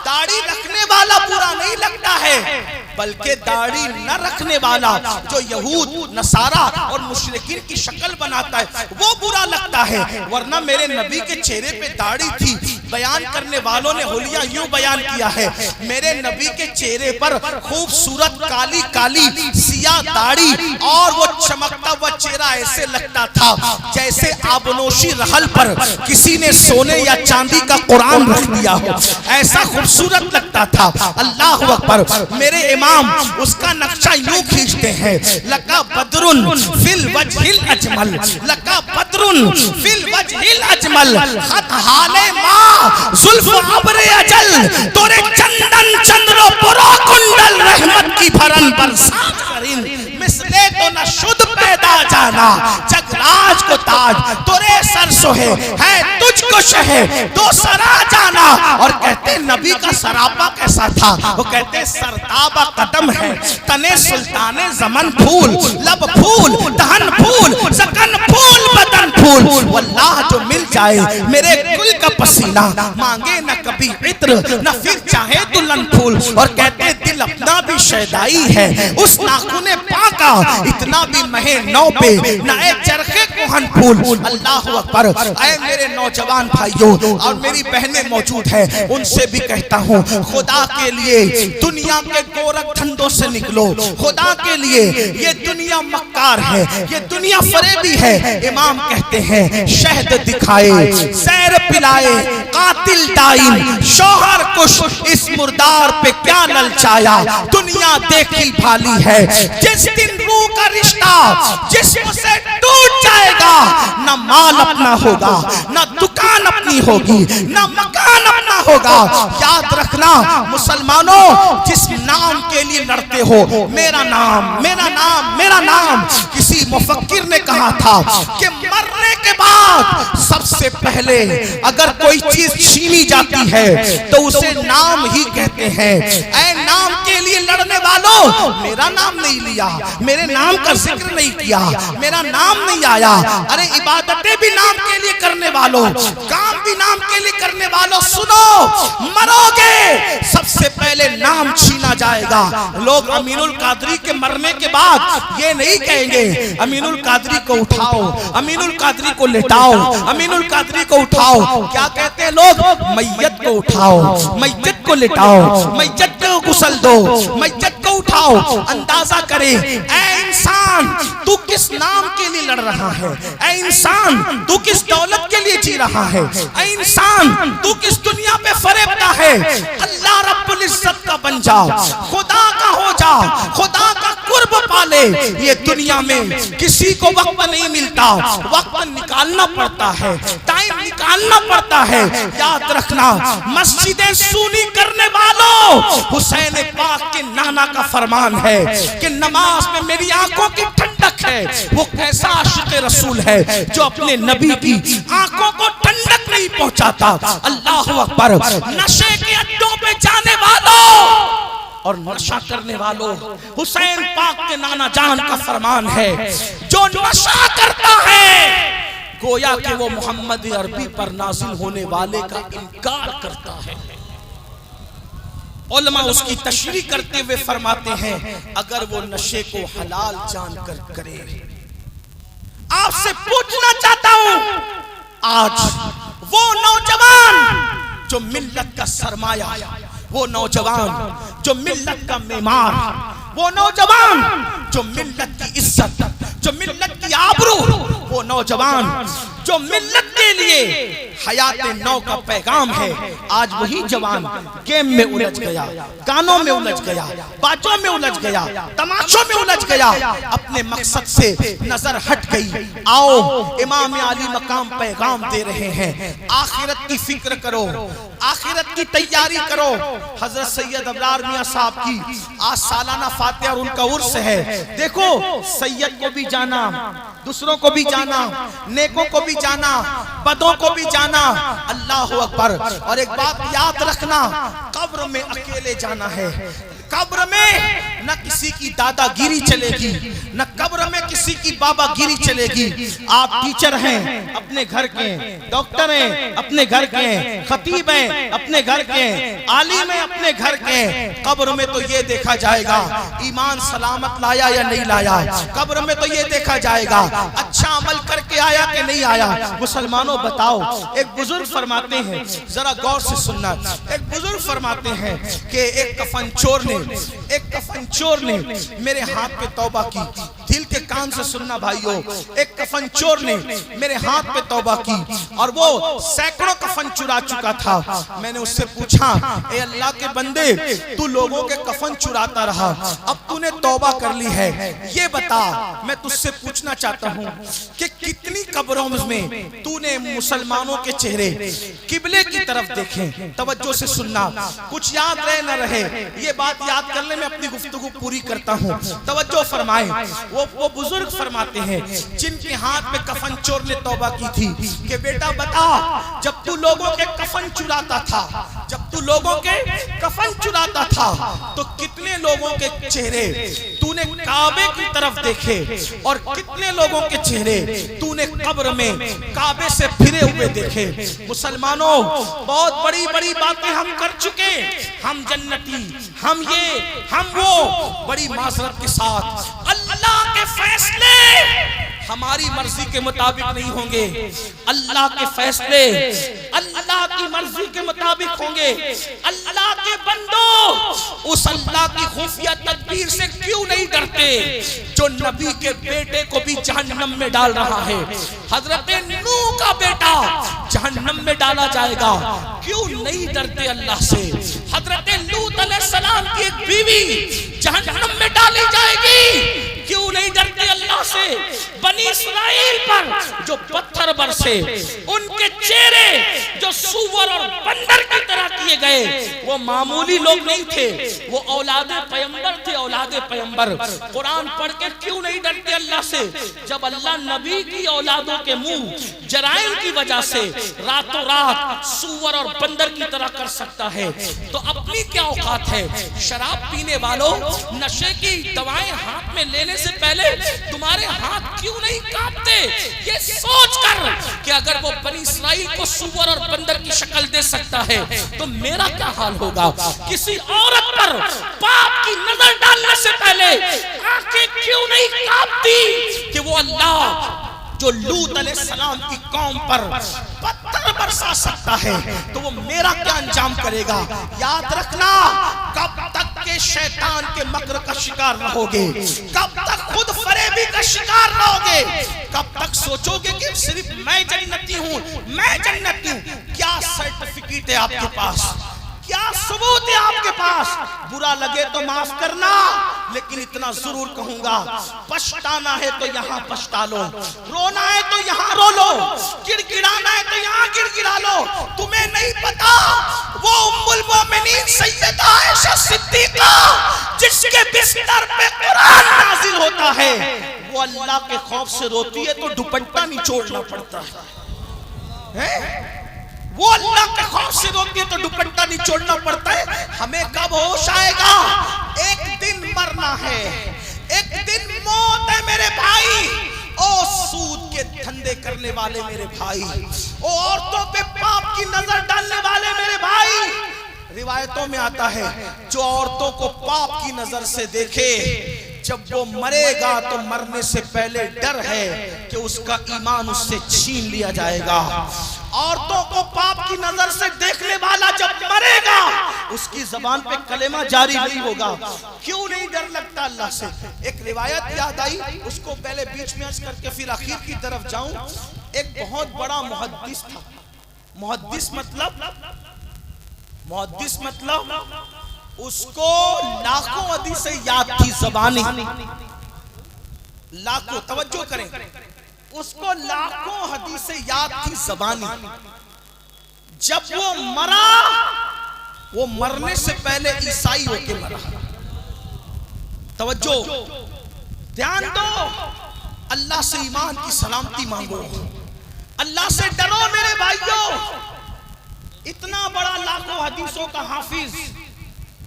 داڑھی رکھنے والا برا نہیں لگتا ہے، بلکہ داڑھی نہ رکھنے والا جو یہود نصارہ اور مشرکین کی شکل بناتا ہے وہ برا لگتا ہے۔ ورنہ میرے نبی کے چہرے پہ داڑھی تھی۔ بیان کرنے والوں نے حلیہ یوں بیان کیا ہے، میرے نبی کے چہرے پر خوبصورت کالی کالی سیاہ داڑھی اور وہ چمکتا ہوا چہرہ ایسے لگتا تھا جیسے آبنوشی رحل پر کسی نے سونے یا چاندی کا قرآن رکھ دیا ہو، ایسا خوبصورت لگتا تھا۔ اللہ اکبر۔ میرے امام اس کا نقشہ یوں کھینچتے ہیں، لکا بدرن فی الوجہ الاجمل، لکا بدرن فی الوجہ الاجمل، خط حال ماں زلف عبر اجل، تورے چندن چندرو پرو کنڈل، رحمت کی بھرن برسات کریں، مثلے تو نہ شد پیدا جانا، جگ راج کو تاج تورے سر سوہے، ہے تجھ کو شہے دو سرا جانا۔ اور کہتے نبی کا سراپا کیسا تھا؟ وہ کہتے سرتابہ قدم ہے، تنے سلطان زمن پھول، لب پھول، دہن پھول، زکن پھول، بدن پھول۔ واللہ جو مل جائے میرے کل کا پسینہ، مانگے نہ کبھی عطر نہ پھر چاہے دلہن پھول۔ اور کہتے دل اپنا بھی شیدائی ہے، اس ناخن پاکا اتنا بھی مہے نو پہ نہ اے چرخے کوہن پھول۔ اللہ اکبر۔ اے میرے نوجوان بھائیوں اور میری بہنیں موجود ہیں، ان سے بھی کہتا ہوں خدا کے لیے دنیا کے گورکھ دھندوں سے نکلو، خدا کے لیے یہ دنیا مکار ہے، یہ دنیا فریبی ہے۔ امام کہتے ہیں شہد دکھائے، زہر پلائے، قاتل ڈائن، شوہر کش، اس مردار پہ کیا للچایا، دنیا دیکھی بھالی ہے۔ جس دن روح کا رشتہ جسم سے ٹوٹ جائے گا، نہ مال اپنا ہوگا، نہ دکان اپنی ہوگی، نہ مکان اپنا ہوگا۔ یاد رکھنا مسلمانوں، جس نام کے لیے لڑتے ہو، میرا نام میرا نام میرا نام، کسی مفکر نے کہا تھا کہ مرنے کے بعد سب سے پہلے اگر کوئی چیز چھینی جاتی ہے تو اسے نام ہی کہتے ہیں۔ اے نام کے لیے لڑنے والوں، والوں میرا نام نہیں لیا, میرے نام کا ذکر نہیں کیا, میرا نام نہیں آیا. ارے عبادتیں بھی نام کے لیے کرنے والوں, کام بھی نام کے لیے کرنے والوں, سنو, مرو گے سب سے پہلے نام چھینا جائے گا. لوگ امین القادری کے مرنے کے بعد یہ نہیں کہیں گے امین القادری کو اٹھاؤ, امین القادری کو لٹاؤ, امین القادری کو اٹھاؤ. کیا کہتے ہیں لوگ؟ میت کو اٹھاؤ, میت کو لٹاؤ, میت کو غسل دو, میت کو اٹھاؤ. اندازہ کرے اے انسان تو کس نام کے لیے لڑ رہا ہے, اے انسان تو کس دولت کے لیے جی رہا ہے, اے انسان تو کس دنیا پہ فریبتا ہے. اللہ رب العزت کا بن جا, خدا کا ہو جا, خدا کا قرب پالے. یہ دنیا میں کسی کو وقت نہیں ملتا, وقت نکالنا پڑتا ہے, ٹائم نکالنا پڑتا ہے. یاد رکھنا, مسجدیں سونی کرنے والوں, حسین پاک کے نانا کا فرمان ہے کہ نماز میں میری آنکھوں کی ٹھنڈک ہے. وہ کیسا عاشق رسول ہے جو اپنے نبی کی آنکھوں کو ٹھنڈک نہیں پہنچاتا. اللہ اکبر. نشے کے اڈوں پہ جانے والوں اور نشہ کرنے والوں, حسین پاک کے نانا جان کا فرمان ہے جو نشہ کرتا ہے گویا کہ وہ محمد عربی پر نازل ہونے والے کا انکار کرتا ہے. علماء اس کی تشریح کرتے ہوئے فرماتے ہیں اگر وہ نشے کو حلال جان کر کرے. آپ سے پوچھنا چاہتا ہوں, آج وہ نوجوان جو ملت کا سرمایہ, وہ نوجوان جو ملت کا معمار, وہ نوجوان جو ملت کی عزت, جو ملت کی آبرو, وہ نوجوان جو ملت کے لیے حیات نو کا پیغام ہے, آج وہی جوان گیم میں الجھ گیا, گانوں میں الجھ گیا, باتوں میں الجھ گیا, تماشوں میں الجھ گیا, اپنے مقصد سے نظر ہٹ گئی. آؤ امام علی مقام پیغام دے رہے ہیں, آخرت کی فکر کرو, آخرت کی تیاری کرو. حضرت سید ابرار میاں صاحب کی آج سالانہ فاتحہ اور ان کا عرس ہے. دیکھو سید کو بھی جانا, دوسروں کو بھی جانا, نیکوں کو بھی جانا, بدوں کو بھی جانا. اللہ اکبر. اور ایک بات یاد رکھنا, قبر میں اکیلے جانا ہے. قبر میں نہ کسی کی دادا گیری چلے گی, نہ قبر میں کسی کی بابا گیری چلے گی. آپ ٹیچر ہیں اپنے گھر کے, ڈاکٹر ہیں اپنے گھر کے, خطیب ہیں اپنے گھر کے, عالم ہیں اپنے گھر کے. قبر میں تو یہ دیکھا جائے گا ایمان سلامت لایا یا نہیں لایا. قبر میں تو یہ دیکھا جائے گا اچھا عمل کر کے آیا کہ نہیں آیا. مسلمانوں بتاؤ, ایک بزرگ فرماتے ہیں, ذرا غور سے سننا, ایک بزرگ فرماتے ہیں کہ ایک کفن چور نے میرے ہاتھ پہ توبہ کی. دل کے کان سے سننا بھائیو, ایک کفن چور نے میرے ہاتھ پہ توبہ کی اور وہ سینکڑوں کفن چرا چکا تھا. میں نے اس سے پوچھا اے اللہ کے بندے, تو لوگوں کے کفن چراتا رہا, اب تو نے توبہ کر لی ہے, یہ بتا. میں تجھ سے پوچھنا چاہتا ہوں کہ کتنی قبروں میں تو نے مسلمانوں کے چہرے قبلے کی طرف دیکھیں. توجہ سے سننا, کچھ یاد رہے نہ رہے, یہ بات یاد کرنے میں اپنی گفتگو پوری کرتا ہوں. توجہ فرمائیں. وہ بزرگ فرماتے ہیں جن کے ہاتھ میں کفن چور نے توبہ کی تھی کہ بیٹا بتا, جب تو لوگوں کے کفن چراتا تھا, جب تو لوگوں کے کفن چراتا تھا تو کتنے لوگوں کے چہرے تو نے کعبے کی طرف دیکھے اور کتنے لوگوں کے چہرے تو نے قبر میں کعبے سے پھرے ہوئے دیکھے. مسلمانوں بہت بڑی بڑی باتیں ہم کر چکے, ہم جنتی, ہم یہ, ہم وہ. بڑی معذرت کے ساتھ اللہ کے فیصلے ہماری مرضی کے مطابق نہیں ہوں گے, اللہ کے فیصلے اللہ کی مرضی کے مطابق ہوں گے. اللہ کے بندوں اس اللہ کی خفیہ تدبیر سے کیوں نہیں ڈرتے جو نبی کے بیٹے کو بھی جہنم میں ڈال رہا ہے. حضرت نوح کا بیٹا جہنم میں ڈالا جائے گا, کیوں نہیں ڈرتے اللہ سے. حضرت لوط علیہ السلام کی ایک بیوی جہنم میں ڈالی جائے گی, کیوں نہیں ڈرتے اللہ سے. بنی اسرائیل پر جو پتھر برسے, ان کے چہرے جو سور اور بندر کی طرح کیے گئے, وہ معمولی لوگ نہیں تھے, وہ اولاد پیغمبر تھے, اولاد پیغمبر. قرآن پڑھ کے کیوں نہیں ڈرتے اللہ سے جب اللہ نبی کی اولادوں کے منہ جرائم کی وجہ سے راتوں رات سور اور بندر کی طرح کر سکتا ہے. تو اب اپنی کیا اوقات ہے؟ شراب پینے والوں، نشے کی دوائیں ہاتھ میں لینے سے پہلے تمہارے ہاتھ کیوں نہیں کانپتے؟ یہ سوچ کر کہ اگر وہ بنی اسرائیل کو سور اور بندر کی شکل دے سکتا ہے تو میرا کیا حال ہوگا؟ کسی عورت پر پاپ کی نظر ڈالنے سے پہلے آنکھیں کیوں نہیں کانپتی کہ وہ اللہ جو لوط علیہ السلام کی قوم پر پتھر برسا سکتا ہے تو وہ میرا کیا انجام کرے گا؟ یاد رکھنا، کب تک کہ شیطان کے مکر کا شکار رہو گے، کب تک خود فریبی کا شکار رہو گے، کب تک سوچو گے کہ صرف میں جنتی ہوں، میں جنتی ہوں؟ کیا سرٹیفکیٹ ہے آپ کے پاس؟ کیا ثبوت ہے آپ کے پاس؟ برا لگے تو معاف کرنا، لیکن اتنا ضرور کہوں گا، پچھتانا ہے تو یہاں پچھتا لو، رونا ہے تو یہاں رو لو، گڑگڑانا ہے تو یہاں گڑگڑا لو۔ تمہیں نہیں پتا وہ ام المومنین سیدہ عائشہ صدیقہ جس کے بستر پہ قرآن نازل ہوتا ہے، وہ اللہ کے خوف سے روتی ہے تو دوپٹہ نچوڑنا پڑتا ہے۔ وہ اللہ کے خوف سے روتی ہے تو دوپٹہ نچوڑنا پڑتا ہے۔ ہمیں کب ہوش آئے گا؟ ایک دن مرنا ہے، ایک دن موت ہے میرے بھائی۔ او سود کے دھندے کرنے والے میرے بھائی، او عورتوں پہ پاپ کی نظر ڈالنے والے میرے بھائی، روایتوں میں آتا ہے جو عورتوں کو پاپ کی نظر سے دیکھے جب وہ مرے گا تو مرنے سے پہلے ڈر ہے کہ اس کا ایمان اس سے چھین لیا جائے گا۔ عورتوں کو پاپ کی نظر سے دیکھنے والا جب مرے گا اس کی زبان پہ کلمہ جاری نہیں ہوگا۔ کیوں نہیں ڈر لگتا اللہ سے؟ ایک روایت یاد آئی، اس کو پہلے بیچ میں عرض کر کے پھر آخر کی طرف جاؤں۔ ایک بہت بڑا محدث تھا۔ محدث مطلب اس کو لاکھوں حدیثیں یاد تھی زبانی، لاکھوں، توجہ کریں، اس کو لاکھوں حدیثیں یاد تھی زبانی۔ جب وہ مرا، وہ مرنے سے پہلے عیسائی ہو کے مرا۔ توجہ، دھیان دو، اللہ سے ایمان کی سلامتی مانگو، اللہ سے ڈرو میرے بھائیوں۔ اتنا بڑا لاکھوں حدیثوں کا حافظ،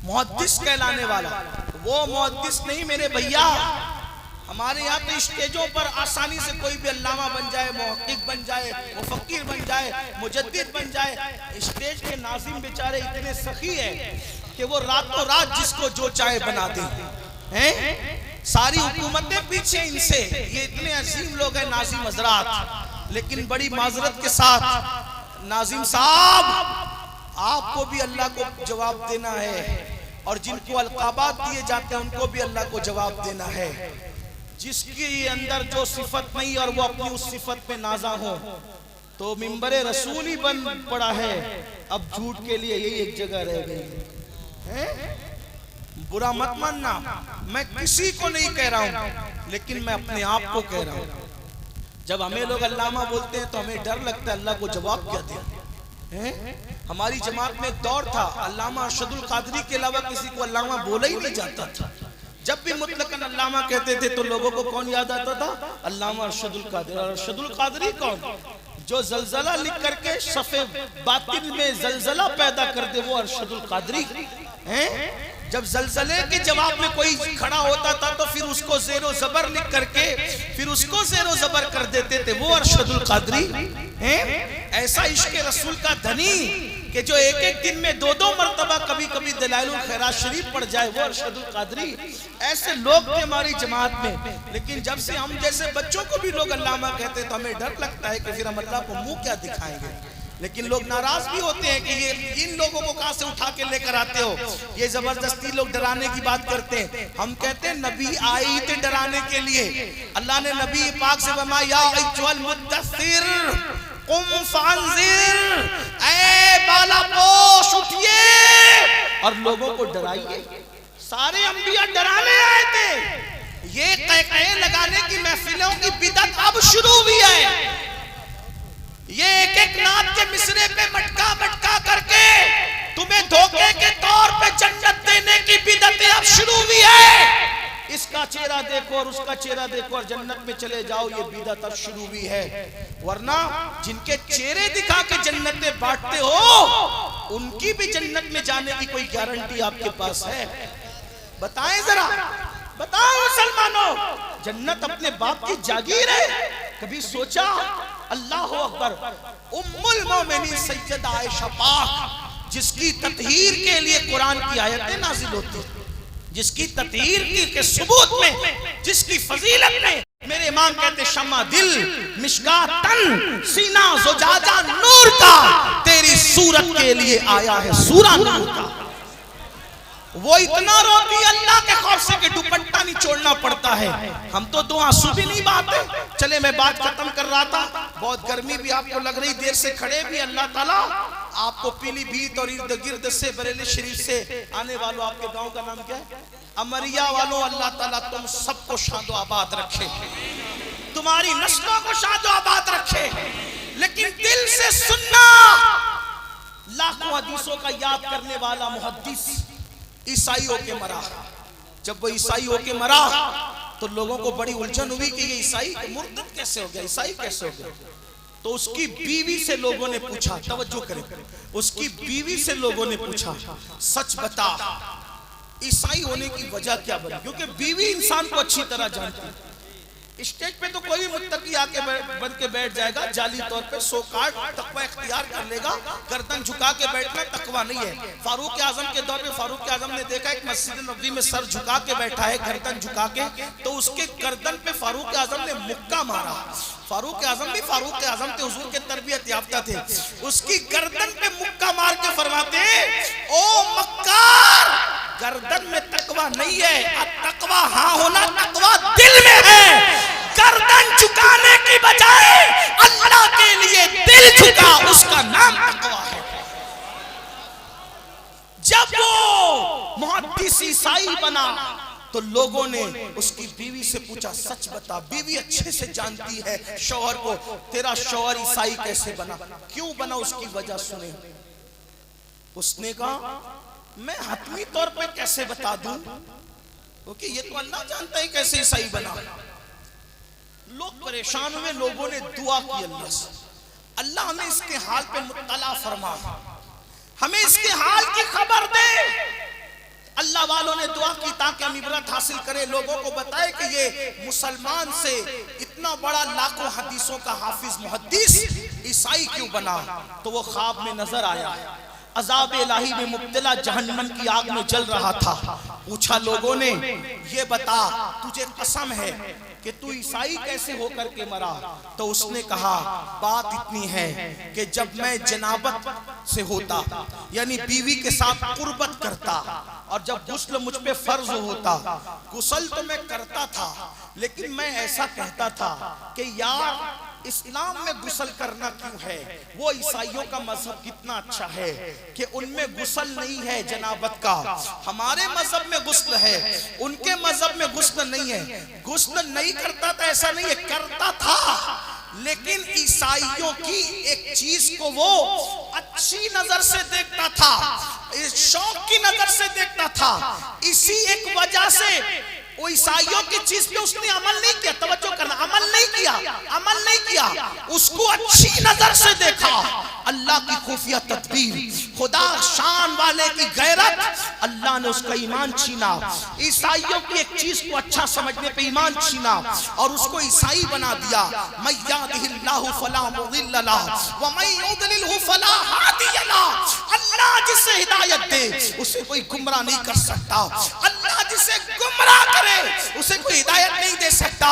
محدث کہلانے والا، وہ محدث نہیں میرے بھیا۔ ہمارے یہاں تو اسٹیجوں پر آسانی سے کوئی بھی علامہ بن جائے، محقق بن جائے، مفکر بن جائے، مجدد بن جائے۔ اسٹیج کے ناظم بیچارے اتنے سخی ہیں کہ وہ راتوں رات جس کو جو چاہے بنا دیں۔ ساری حکومتیں پیچھے ان سے، یہ اتنے عظیم لوگ ہیں ناظم حضرات۔ لیکن بڑی معذرت کے ساتھ ناظم صاحب، آپ کو بھی اللہ کو جواب دینا ہے، اور جن کو القابات دیے جاتے ہیں ان کو بھی اللہ کو جواب دینا ہے۔ جس کی اندر جو صفت نہیں اور وہ اپنی اس صفت پہ نازا ہو تو منبر رسول ہی بن پڑا ہے۔ اب جھوٹ کے لیے یہی ایک جگہ رہ گئی۔ برا مت ماننا، میں کسی کو نہیں کہہ رہا ہوں، لیکن میں اپنے آپ کو کہہ رہا ہوں۔ جب ہمیں لوگ علامہ بولتے ہیں تو ہمیں ڈر لگتا ہے اللہ کو جواب کیا دیں۔ ہماری جماعت میں ایک دور تھا علامہ ارشد القادری کے علاوہ کسی کو علامہ بولا ہی نہیں جاتا تھا۔ جب بھی مطلقاً علامہ کہتے تھے تو لوگوں کو کون یاد آتا تھا؟ علامہ ارشد القادری۔ اور ارشد القادری کون؟ جو زلزلہ لکھ کر کے صفحے باطن میں زلزلہ پیدا کر دے، وہ ارشد القادری۔ جب زلزلے کے جواب میں کوئی کھڑا ہوتا تھا تو پھر اس کو زیر و زبر لکھ کر کے پھر اس کو زیر و زبر کر دیتے تھے، وہ ارشد القادری۔ ایسا عشق رسول کا دھنی کہ جو ایک ایک دن میں دو دو مرتبہ کبھی کبھی دلائل الخیرات شریف پڑھ جائے، وہ ارشد القادری۔ ایسے لوگ تھے ہماری جماعت میں، لیکن جب سے ہم جیسے بچوں کو بھی لوگ علامہ کہتے تو ہمیں ڈر لگتا ہے کہ پھر ہم اللہ کو منہ کیا دکھائیں گے۔ لیکن لوگ ناراض بھی ہوتے ہیں کہ یہ ان لوگوں کو کہاں سے اٹھا کے لے کر آتے ہو، یہ زبردستی لوگ ڈرانے کی بات کرتے ہیں۔ ہم کہتے ہیں نبی آئی تھے ڈرانے کے لیے۔ اللہ نے نبی پاک سے فرمایا یا ایھا المدثر قم فانذر، اے بالا پوش اٹھئے اور لوگوں کو ڈرائیے۔ سارے انبیاء ڈرانے آئے تھے۔ یہ قہقہے لگانے کی محفلوں کی بدعت اب شروع ہوئی ہے۔ یہ ایک ایک نعت کے مصرے پہ مٹکا مٹکا کر کے تمہیں دھوکے کے طور پہ جنت دینے کی بدعتیں اب شروع ہوئی ہے۔ اس کا چہرہ دیکھو اور اس کا چہرہ دیکھو اور جنت میں چلے جاؤ، یہ بدعت اب شروع ہوئی ہے۔ ورنہ جن کے چہرے دکھا کے جنتیں بانٹتے ہو ان کی بھی جنت میں جانے کی کوئی گارنٹی آپ کے پاس ہے؟ بتائیں ذرا، بتائیں مسلمانوں، جنت اپنے باپ کی جاگیر ہے؟ کبھی سوچا؟ اللہ اکبر، ام المومنین سیدہ عائشہ پاک، جس کی تطہیر کے لیے قرآن کی آیتیں نازل ہوتی، جس کی تطہیر کے ثبوت میں، جس کی فضیلت میں میرے امام کہتے شمع دل مشکات تن سینہ زجاجہ نور کا، تیری صورت کے لیے آیا ہے سورہ نور کا۔ وہ اتنا روتی اللہ کے خوف سے کہ دوپٹہ نہیں چھوڑنا پڑتا ہے۔ ہم تو دو آنسو بھی نہیں بہاتے۔ چلے میں بات ختم کر رہا تھا، بہت گرمی بھی آپ کو لگ رہی، دیر سے کھڑے بھی۔ اللہ تعالیٰ آپ کو پیلی بھیت اور ارد گرد سے، بریلی شریف سے آنے والوں، آپ کے گاؤں کا نام کیا ہے؟ امریا والوں، اللہ تعالیٰ تم سب کو شاد و آباد رکھے، تمہاری نسلوں کو شاد و آباد رکھے۔ لیکن دل سے سننا، لاکھوں حدیثوں کا یاد کرنے والا محدث عیسائی ہو کے مرا۔ جب وہ عیسائی ہو کے مرا تو لوگوں کو بڑی الجھن ہوئی کہ یہ عیسائی مرتد کیسے ہو گیا، عیسائی کیسے ہو گیا۔ تو اس کی بیوی سے لوگوں نے پوچھا، توجہ کریں، اس کی بیوی سے لوگوں نے پوچھا سچ بتا عیسائی ہونے کی وجہ کیا بنی؟ کیونکہ بیوی انسان کو اچھی طرح جانتی۔ اسٹیج پہ تو کوئی متقی آ کے بن کے بیٹھ جائے گا جعلی طور پہ، سو کارڈ تقوی اختیار کر لے گا، گردن جھکا کے بیٹھنا تقوی نہیں ہے۔ فاروق اعظم کے دور میں فاروق اعظم نے دیکھا ایک مسجد نبوی میں سر جھکا کے بیٹھا ہے، گردن جھکا کے، تو اس کے گردن پہ فاروق اعظم نے مکہ مارا۔ فاروق اعظم بھی فاروق اعظم تھے، حضور کے تربیت یافتہ تھے، اس کی گردن پہ مکہ مار کے فرماتے او مکار، گردن میں تقوی نہیں ہے، تقوی ہاں ہونا، تقوی دل میں ہے۔ گردن جھکانے کی بجائے اللہ کے لیے دل جھکا، اس کا نام تقوی ہے۔ جب وہ محدث عیسائی بنا تو لوگوں نے اس کی بیوی سے پوچھا سچ بتا۔ بیوی اچھے سے جانتی ہے شوہر کو، تیرا شوہر عیسائی کیسے بنا، کیوں بنا، اس کی وجہ سنیں۔ اس نے کہا میں حتمی طور پہ کیسے بتا دوں، کیونکہ یہ تو اللہ جانتا ہے کیسے عیسائی بنا۔ لوگ پریشان ہوئے، لوگوں نے دعا کی اللہ سے، اللہ ہمیں اس کے حال پہ مطلع فرما، ہمیں اس کے حال کی خبر دے۔ اللہ والوں نے دعا کی تاکہ ہم عبرت حاصل کریں، لوگوں کو بتائے کہ یہ مسلمان سے اتنا بڑا لاکھوں حدیثوں کا حافظ محدث عیسائی کیوں بنا۔ تو وہ خواب میں نظر آیا، عذاب الہی میں مبتلا جہنم کی آگ میں جل رہا تھا۔ پوچھا لوگوں نے یہ بتا تجھے قسم ہے کہ تو عیسائی کیسے ہو کر کے مرا؟ تو اس نے کہا بات اتنی ہے کہ جب میں جنابت سے ہوتا، یعنی بیوی کے ساتھ قربت کرتا، اور جب غسل مجھ پہ فرض ہوتا، غسل تو میں کرتا تھا لیکن میں ایسا کہتا تھا کہ یار اسلام میں غسل کرنا کیوں ہے، وہ عیسائیوں کا مذہب کتنا اچھا ہے کہ ان میں غسل نہیں ہے جنابت کا، ہمارے مذہب میں غسل ہے، ان کے مذہب میں غسل نہیں ہے۔ غسل نہیں کرتا تھا ایسا نہیں ہے، کرتا تھا، لیکن عیسائیوں کی ایک چیز کو وہ اچھی نظر سے دیکھتا تھا، شوق کی نظر سے دیکھتا تھا، اسی ایک وجہ سے وہ عیسائیوں کی چیز پہ اس نے عمل نہیں کیا۔ توجہ کرنا، عمل نہیں کیا، اس کو اچھی نظر سے دیکھا۔ اللہ کی خفیہ تدبیر، خدا شان والے کی غیرت، اللہ نے اس کا ایمان چھینا۔ عیسائیوں کی ایک چیز کو اچھا سمجھنے پہ ایمان چھینا اور اس کو عیسائی بنا دیا۔ مَن یَهْدِهِ اللَّهُ فَلَا مُضِلَّ لَهُ وَمَن یُضْلِلْهُ فَلَا هَادِیَ لَهُ۔ اللہ جسے ہدایت دے اسے کوئی گمراہ نہیں کر سکتا، اللہ جسے گمراہ کرے اسے کوئی ہدایت نہیں دے سکتا۔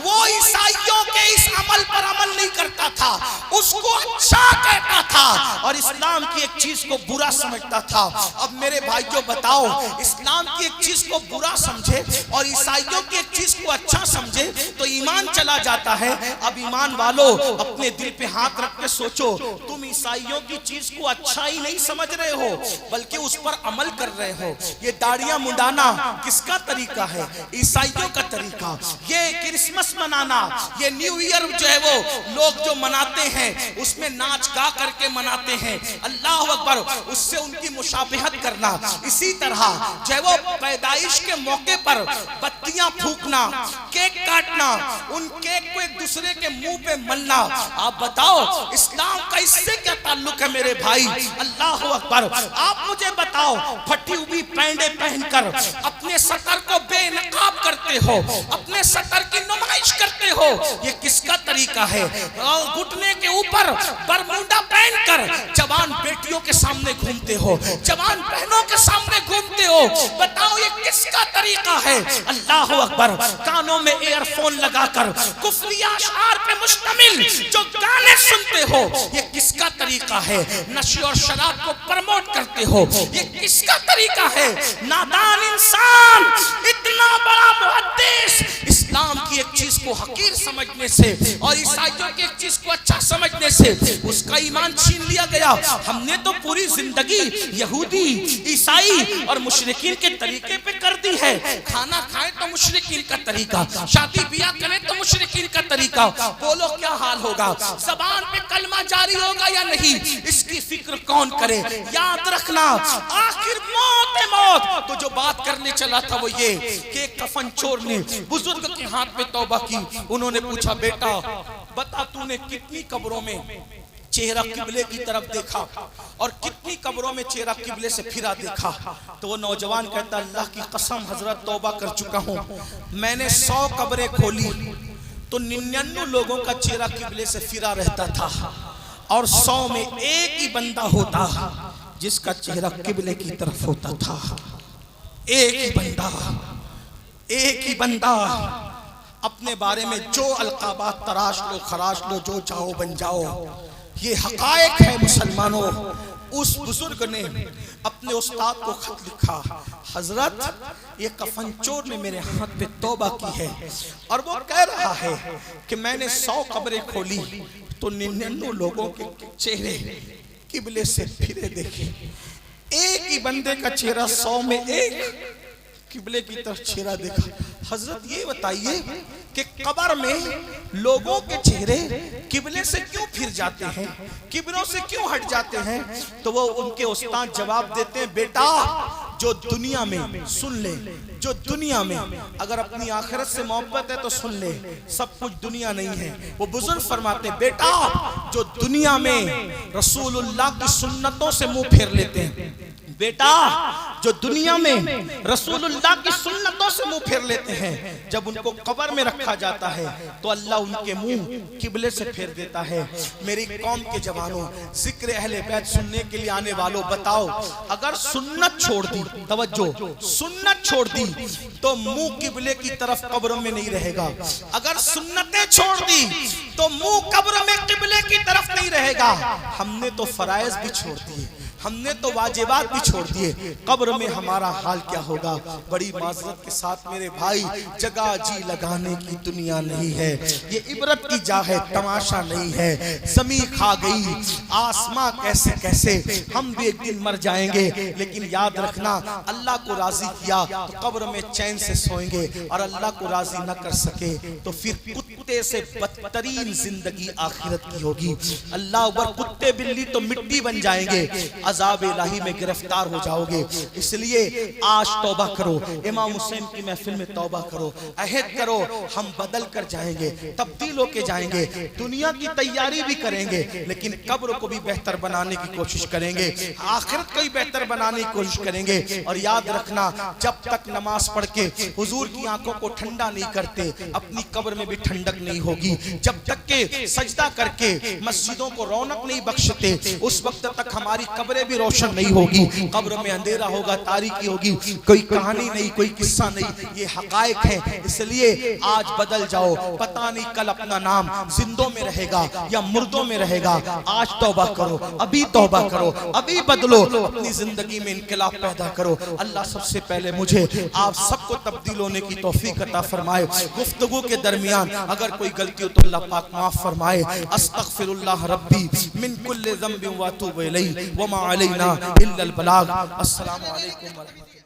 وہ عیسائیوں کے اس عمل پر عمل نہیں کرتا تھا، اس کو اچھا کہتا تھا اور اسلام کی ایک چیز کو برا سمجھتا تھا۔ اب میرے بھائیوں بتاؤ، اسلام کی ایک چیز کو برا سمجھے اور عیسائیوں کی ایک چیز کو اچھا سمجھے تو ایمان چلا جاتا ہے۔ اب ایمان والو اپنے دل پہ ہاتھ رکھ کے سوچو، تم عیسائیوں کی چیز کو اچھا ہی نہیں سمجھ رہے ہو بلکہ اس پر عمل کر رہے ہو۔ یہ داڑیاں منڈانا کس کا طریقہ ہے؟ عیسائیوں کا طریقہ۔ یہ کرسمس منانا، یہ نیو ایئر جو ہے وہ لوگ جو مناتے ہیں اس میں ناچ گا کر کے مناتے ہیں، اللہ اکبر، اس سے ان کی مشابہت کرنا۔ اسی طرح جو ہے وہ پیدائش کے موقع پر بتیاں پھونکنا، کیک کاٹنا، ان کیک کو ایک دوسرے کے منہ پہ ملنا. آپ بتاؤ اسلام کا اس سے کیا تعلق ہے میرے بھائی؟ اللہ اکبر. آپ مجھے بتاؤ پھٹی ہوئی پینڈے پہن کر اپنے سطر کو بے نقاب کرتے ہو، اپنے سطر کی نمائش کرتے ہو، یہ کس کا طریقہ ہے؟ گھٹنے کے اوپر برموڈا پہن کر جوان بیٹیوں کے سامنے گھومتے ہو، جوان بہنوں کے سامنے گھومتے ہو، بتاؤ یہ کس کا طریقہ ہے؟ اللہ اکبر. کانوں میں ایئر فون لگا کر کفریہ اشعار پہ مشتمل جو گانے سنتے ہو، یہ کس کا طریقہ ہے؟ نشے اور شراب کو پرموٹ کرتے ہو، یہ کس کا طریقہ ہے؟ نادان انسان اتنا بڑا محدث اسلام کی ایک چیز کو حقیر سمجھنے سے اور عیسائیوں کی ایک چیز کو اچھا سمجھنے سے اس کا ایمان چھین لیا گیا. ہم نے تو پوری زندگی یہودی، عیسائی اور مشرکین کے طریقے پہ کر دی ہے. کھانا کھائیں تو مشرکین کا طریقہ، شادی بیاہ کریں تو مشرکین کا طریقہ. بولو کیا حال ہوگا؟ زبان پہ کلمہ جاری ہوگا یا نہیں، اس کی فکر کون کرے؟ یاد رکھنا آخر موت ہے موت. تو جو بات کرنے چلا تھا وہ یہ کہ ایک کفن چور نے بزرگ کے ہاتھ میں توبہ کی. انہوں نے پوچھا بیٹا بتا تو نے کتنی قبروں میں چہرہ قبلے کی طرف دیکھا اور کتنی قبروں میں چہرہ قبلے سے پھرا دیکھا؟ تو وہ نوجوان کہتا اللہ کی قسم حضرت توبہ کر چکا ہوں، میں نے 100 قبریں کھولی تو 99 لوگوں کا چہرہ قبلے سے پھرا رہتا تھا اور 100 میں ایک ہی بندہ ہوتا جس کا چہرہ قبلے کی طرف ہوتا تھا. ایک ہی بندہ، ایک ہی بندہ. اپنے بارے میں جو القابات تراش لو خراش لو، جو چاہو بن جاؤ، یہ حقائق ہے مسلمانوں. اس بزرگ نے اپنے استاد کو خط لکھا، حضرت یہ کفن چور نے میرے ہاتھ پہ توبہ کی ہے اور وہ کہہ رہا ہے کہ میں نے 100 قبریں کھولی تو 99 لوگوں کے چہرے قبلے سے پھرے دیکھے. ایک ہی بندے کا چہرہ 100 میں ایک قبلے کی طرف چہرہ دیکھا. حضرت یہ بتائیے کہ قبر میں لوگوں کے چہرے قبلے سے کیوں پھر جاتے ہیں، قبلوں سے کیوں ہٹ جاتے ہیں؟ تو وہ ان کے استاد جواب دیتے ہیں بیٹا جو دنیا میں سن لے، جو دنیا میں اگر اپنی آخرت سے محبت ہے تو سن لے، سب کچھ دنیا نہیں ہے. وہ بزرگ فرماتے بیٹا جو دنیا میں رسول اللہ کی سنتوں سے منہ پھیر لیتے ہیں، بیٹا جو دنیا میں رسول اللہ کی سنتوں سے منہ پھیر لیتے ہیں، جب ان کو قبر میں رکھا جاتا ہے تو اللہ ان کے منہ قبلے سے پھیر دیتا ہے. میری قوم کے جوانوں، ذکر اہل بیت سننے کے لیے آنے والوں، بتاؤ اگر سنت چھوڑ دی، توجہ، سنت چھوڑ دی تو منہ قبلے کی طرف قبر میں نہیں رہے گا. اگر سنتیں چھوڑ دی تو منہ قبر میں قبلے کی طرف نہیں رہے گا. ہم نے تو فرائض بھی چھوڑ دیے، ہم نے تو واجبات بھی چھوڑ دیے، قبر میں ہمارا حال کیا ہوگا؟ بڑی معذرت کے ساتھ میرے بھائی، جگہ جی لگانے کی دنیا نہیں ہے، یہ عبرت کی جا ہے، تماشا نہیں ہے. زمین کھا گئی آسماں کیسے کیسے، ہم بھی ایک دن مر جائیں گے، لیکن یاد رکھنا اللہ کو راضی کیا تو قبر میں چین سے سوئیں گے، اور اللہ کو راضی نہ کر سکے تو پھر کتے سے بدترین زندگی آخرت کی ہوگی. اللہ اکبر. کتے بلی تو مٹی بن جائیں گے، عذاب الہی میں گرفتار ہو جاؤ گے. اس لیے آج توبہ کرو، امام حسین کی محفل میں توبہ کرو، عہد کرو، ہم بدل کر جائیں گے، تبدیل ہو کے جائیں گے. دنیا کی تیاری بھی کریں گے لیکن قبر کو بھی بہتر بنانے کی کوشش کریں گے، آخرت کو بھی بہتر بنانے کی کوشش کریں گے. اور یاد رکھنا جب تک نماز پڑھ کے حضور کی آنکھوں کو ٹھنڈا نہیں کرتے، اپنی قبر میں بھی ٹھنڈک نہیں ہوگی. جب تک کہ سجدہ کر کے مسجدوں کو رونق نہیں بخشتے، اس وقت تک ہماری قبریں بھی روشن نہیں ہوگی. قبر میں اندھیرا ہوگا، تاریکی ہوگی، کوئی کہانی نہیں، کوئی قصہ نہیں، یہ حقائق ہے. اس لیے آج بدل جاؤ، پتہ نہیں کل اپنا نام زندوں میں رہے گا یا مردوں میں رہے گا. آج توبہ کرو، ابھی توبہ کرو، ابھی بدلو، اپنی زندگی میں انقلاب پیدا کرو. اللہ سب سے پہلے مجھے آپ سب کو تبدیل ہونے کی توفیق عطا فرمائے. گفتگو کے درمیان اگر کوئی غلطی ہو تو اللہ پاک معاف فرمائے. استغفر اللہ ربی من کل ذنب واتوب الیہ وما علینا الا البلاغ. السلام علیکم ورحمۃ اللہ.